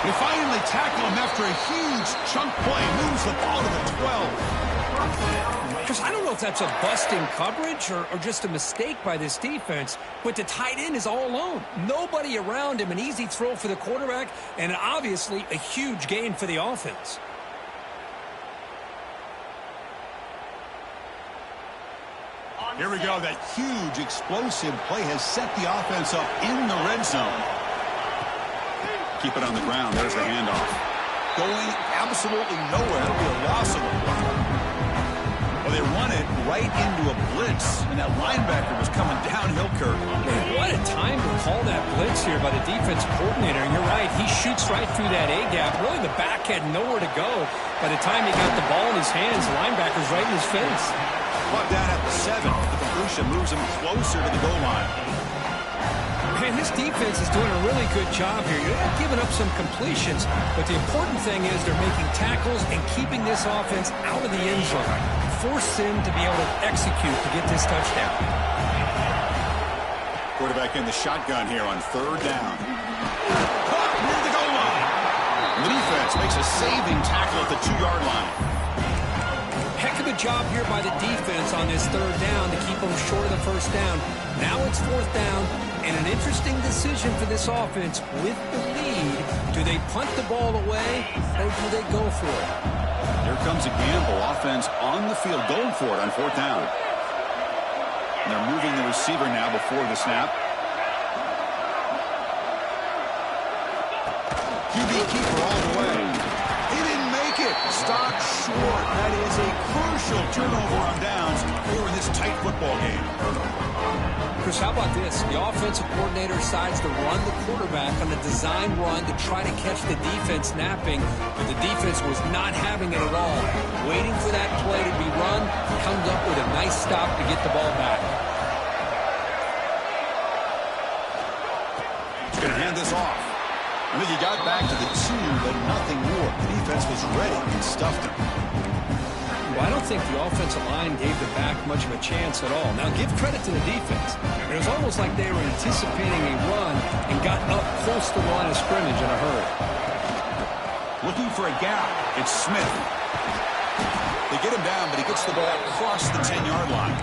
They finally tackle him after a huge chunk play. Moves the ball to the 12. Because I don't know if that's a busting coverage or just a mistake by this defense, but the tight end is all alone. Nobody around him, an easy throw for the quarterback, and obviously a huge gain for the offense. Here we go. That huge explosive play has set the offense up in the red zone. Keep it on the ground. There's the handoff. Going absolutely nowhere. It'll be a loss of a play. Well, they run it right into a blitz, and that linebacker was coming downhill, Kirk. Man, what a time to call that blitz here by the defense coordinator. And you're right, he shoots right through that A-gap. Really, the back had nowhere to go. By the time he got the ball in his hands, the linebacker's right in his face. Brought down at the 7. The completion moves him closer to the goal line. Man, this defense is doing a really good job here. You're not giving up some completions, but the important thing is they're making tackles and keeping this offense out of the end zone. Force him to be able to execute to get this touchdown. Quarterback in the shotgun here on 3rd down. Caught near the goal line. And the defense makes a saving tackle at the 2-yard line. Heck of a job here by the defense on this 3rd down to keep them short of the 1st down. Now it's 4th down, and an interesting decision for this offense with the lead. Do they punt the ball away, or do they go for it? Here comes a gamble. Offense on the field going for it on 4th down. And they're moving the receiver now before the snap. QB keeper all the way. He didn't make it. Stopped short. That is a crucial turnover on downs here in this tight football game. Chris, how about this? The offensive coordinator decides to run the quarterback on a design run to try to catch the defense napping, but the defense was not having it at all. Waiting for that play to be run, comes up with a nice stop to get the ball back. He's going to hand this off. I think he got back to the 2, but nothing more. The defense was ready and stuffed him. Well, I don't think the offensive line gave the back much of a chance at all. Now, give credit to the defense. It was almost like they were anticipating a run and got up close to the line of scrimmage in a hurry. Looking for a gap. It's Smith. They get him down, but he gets the ball across the 10-yard line.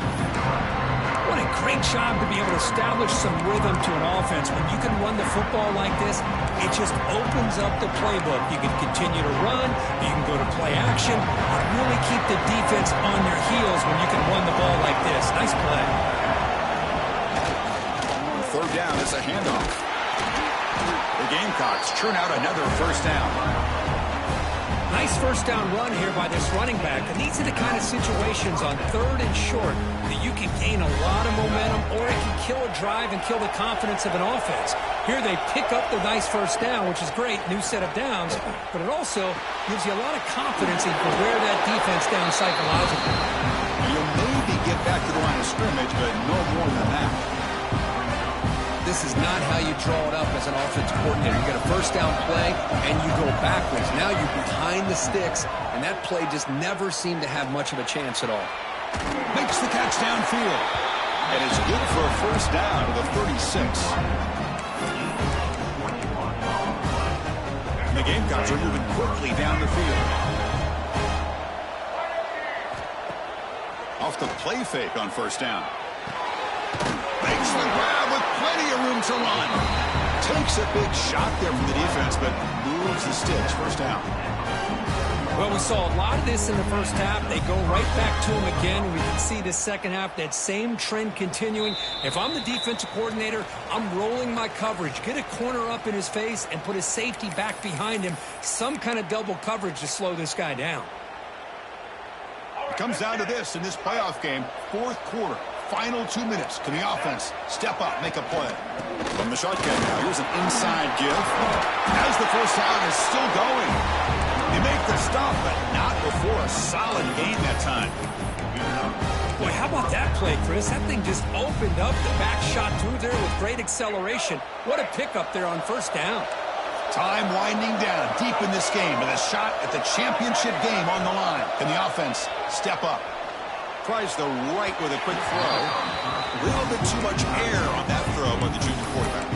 What a great job to be able to establish some rhythm to an offense. When you can run the football like this, it just opens up the playbook. You can continue to run, you can go to play action, and really keep the defense on their heels when you can run the ball like this. Nice play. 3rd down, it's a handoff. The Gamecocks churn out another 1st down. Nice 1st down run here by this running back. And these are the kind of situations on 3rd and short that you can gain a lot of momentum, or it can kill a drive and kill the confidence of an offense. Here they pick up the nice 1st down, which is great, new set of downs, but it also gives you a lot of confidence in wear that defense down psychologically. You'll maybe get back to the line of scrimmage, but no more than that. this is not how you draw it up as an offensive coordinator. You get a first down play, and you go backwards. Now you're behind the sticks, and that play just never seemed to have much of a chance at all. Makes the catch downfield. And it's good for a first down to the 36. And the Gamecocks are moving quickly down the field. Off the play fake on first down. Makes the grab with plenty of room to run. Takes a big shot there from the defense, but moves the sticks. First down. Well, we saw a lot of this in the first half. They go right back to him again. We can see the second half, that same trend continuing. If I'm the defensive coordinator, I'm rolling my coverage. Get a corner up in his face and put his safety back behind him. Some kind of double coverage to slow this guy down. It comes down to this in this playoff game. Fourth quarter. Final 2 minutes. Can the offense step up, make a play? From the shotgun now, here's an inside give. As the first down is still going. They make the stop, but not before a solid gain that time. Boy, how about that play, Chris? That thing just opened up. The back shot through there with great acceleration. What a pickup there on first down. Time winding down deep in this game with a shot at the championship game on the line. Can the offense step up? Tries the right with a quick throw. A little bit too much air on that throw by the junior quarterback.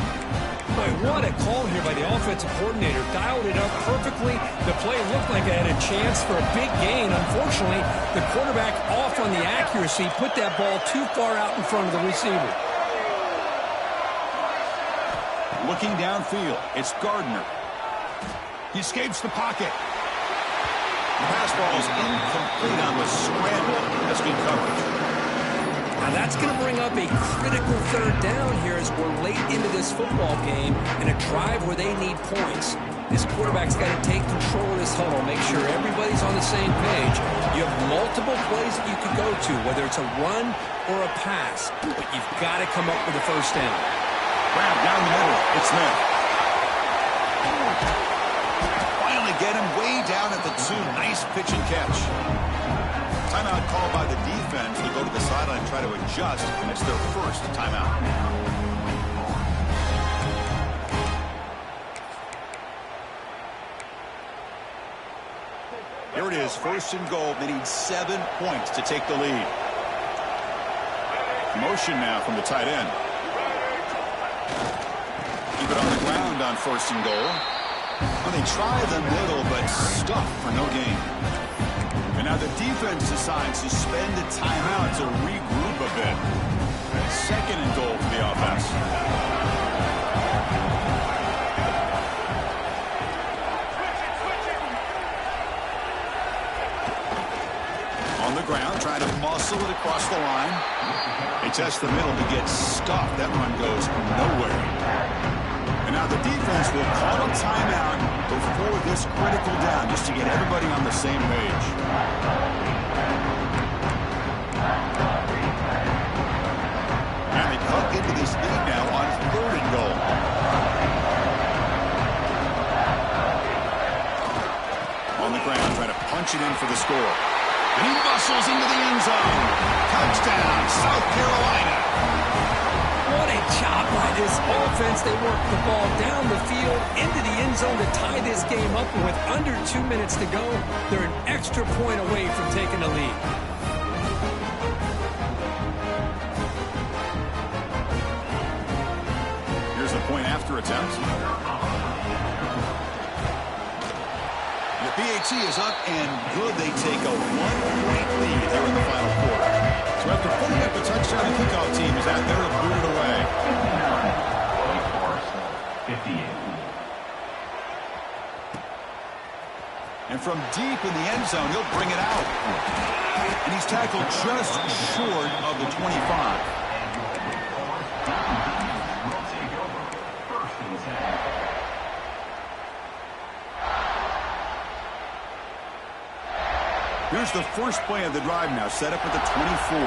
Boy, what a call here by the offensive coordinator. Dialed it up perfectly. The play looked like it had a chance for a big gain. Unfortunately, the quarterback off on the accuracy, put that ball too far out in front of the receiver. Looking downfield, it's Gardner. He escapes the pocket. The pass ball is incomplete on the scramble. That's good coverage. Now that's going to bring up a critical third down here as we're late into this football game in a drive where they need points. This quarterback's got to take control of this huddle, make sure everybody's on the same page. You have multiple plays that you could go to, whether it's a run or a pass, but you've got to come up with a first down. Grab down the middle. It's Smith. Finally get him way down at the 2. Nice pitch and catch. Timeout called by the defense. They'll go to the sideline and try to adjust. That's their first timeout. Here it is, first and goal. They need 7 points to take the lead. Motion now from the tight end. Keep it on the ground on first and goal. Well, they try the middle, but stuck for no gain. And now the defense decides to spend a timeout to regroup a bit. Second and goal for the offense. On the ground, trying to muscle it across the line. They test the middle to get stuffed. That run goes nowhere. And now the defense will call a timeout before this critical down just to get everybody on the same page. And they cut into this lead now on third and goal. On the ground, trying to punch it in for the score. And he muscles into the end zone. Touchdown, South Carolina. What a job by this offense. They work the ball down the field into the end zone to tie this game up. And with under 2 minutes to go, they're an extra point away from taking the lead. Here's the point after attempt. The PAT is up and good. They take a 1-point lead here in the final quarter. So after putting up a touchdown, the kickoff team is out there to boot it away. 58. And from deep in the end zone, he'll bring it out. And he's tackled just short of the 25. Here's the first play of the drive now, set up at the 24.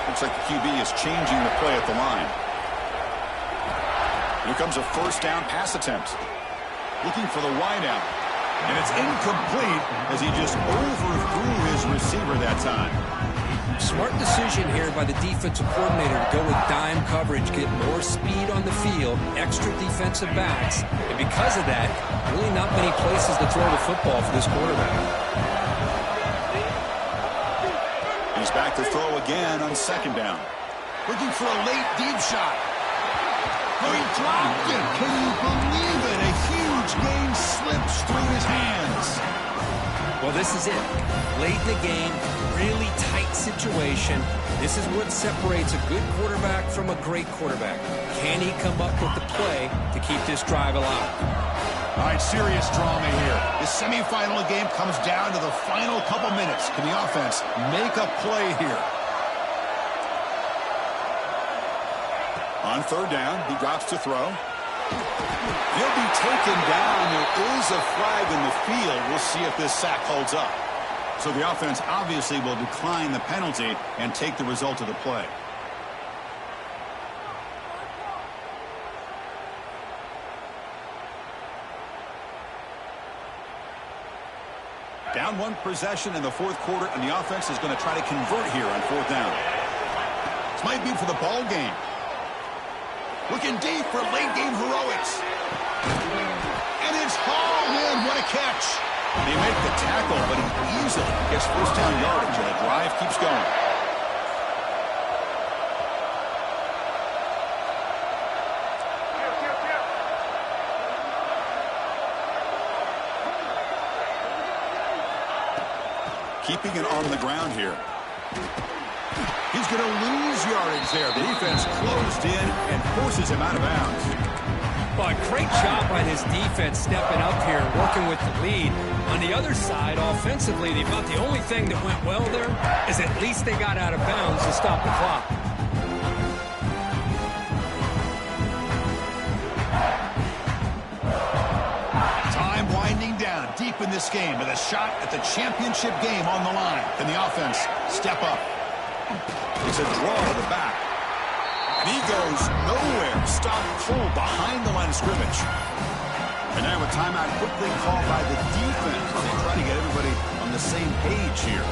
Looks like the QB is changing the play at the line. Here comes a first down pass attempt. Looking for the wideout. And it's incomplete as he just overthrew his receiver that time. Smart decision here by the defensive coordinator to go with dime coverage, get more speed on the field, extra defensive backs, and because of that, really not many places to throw the football for this quarterback. He's back to throw again on second down. Looking for a late deep shot. Oh, he dropped it. Can you believe it? A huge gain slips through his hands. Well, this is it. Late in the game, really tight situation. This is what separates a good quarterback from a great quarterback. Can he come up with the play to keep this drive alive? All right, serious drama here. The semifinal game comes down to the final couple minutes. Can the offense make a play here? On third down, he drops to throw. He'll be taken down. There is a flag in the field. We'll see if this sack holds up. So the offense obviously will decline the penalty and take the result of the play. Down one possession in the fourth quarter, and the offense is going to try to convert here on fourth down. This might be for the ball game. Looking deep for late game heroics. And it's hauled in. What a catch. They make the tackle, but he easily gets first down yardage, and the drive keeps going. Keeping it on the ground here. He's going to lose yardage there. The defense closed in and forces him out of bounds. Well, a great job by this defense stepping up here, working with the lead. On the other side, offensively, about the only thing that went well there is at least they got out of bounds to stop the clock. Time winding down deep in this game with a shot at the championship game on the line. Can the offense step up? It's a draw to the back. And he goes nowhere. Stop cold behind the line of scrimmage. And now a timeout quickly called by the defense. They try to get everybody on the same page here.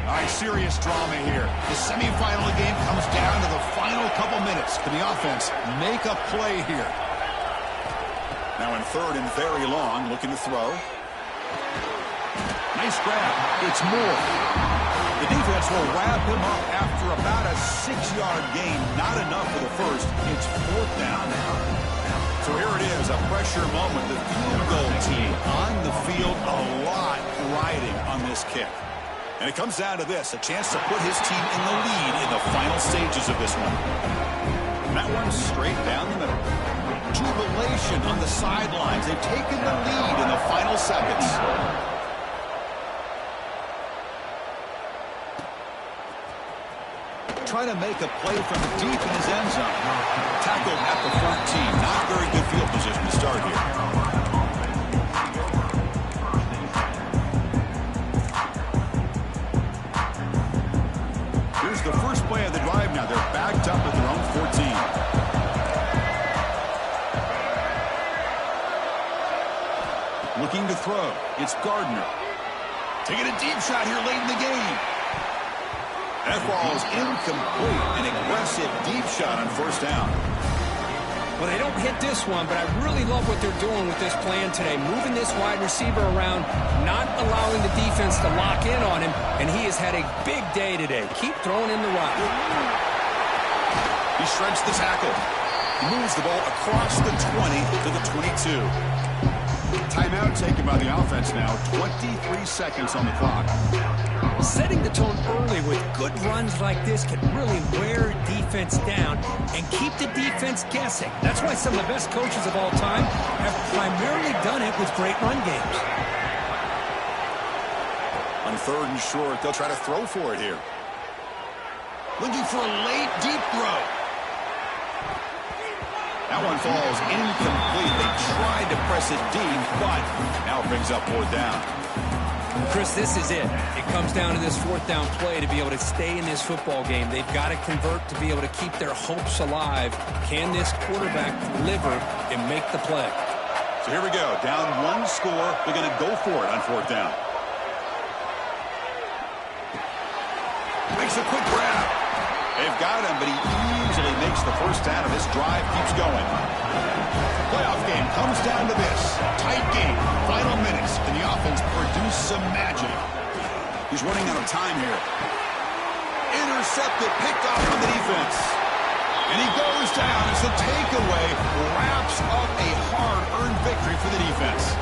All right, serious drama here. The semifinal game comes down to the final couple minutes. Can the offense make a play here? Now in third and very long, looking to throw. Nice grab. It's Moore. The defense will wrap him up after about a 6-yard gain. Not enough for the first. It's fourth down now. So here it is, a pressure moment. The field goal team on the field, a lot riding on this kick. And it comes down to this, a chance to put his team in the lead in the final stages of this one. And that one's straight down the middle. Jubilation on the sidelines. They've taken the lead in the final seconds. Trying to make a play from deep in his end zone. Tackled at the front team. Not very good field position to start here. Here's the first play of the drive now. They're backed up at their own 14. Looking to throw. It's Gardner. Taking a deep shot here late in the game. That ball is incomplete. An aggressive deep shot on first down. Well, they don't hit this one, but I really love what they're doing with this plan today. Moving this wide receiver around, not allowing the defense to lock in on him, and he has had a big day today. Keep throwing in the rock. He shreds the tackle. He moves the ball across the 20 to the 22. Timeout taken by the offense now. 23 seconds on the clock. Setting the tone early with good runs like this can really wear defense down and keep the defense guessing. That's why some of the best coaches of all time have primarily done it with great run games. On third and short, they'll try to throw for it here. Looking for a late deep throw. That one falls incomplete. They tried to press it deep, but now it brings up fourth down. Chris, this is it. It comes down to this fourth down play to be able to stay in this football game. They've got to convert to be able to keep their hopes alive. Can this quarterback deliver and make the play? So here we go. Down one score. They're going to go for it on fourth down. Makes a quick grab. They've got him, but he easily makes the first down, and this drive keeps going. The playoff game comes down to this. Tight game. Final minutes. Can the offense produce some magic? He's running out of time here. Intercepted. Picked off on the defense. And he goes down as the takeaway wraps up a hard-earned victory for the defense.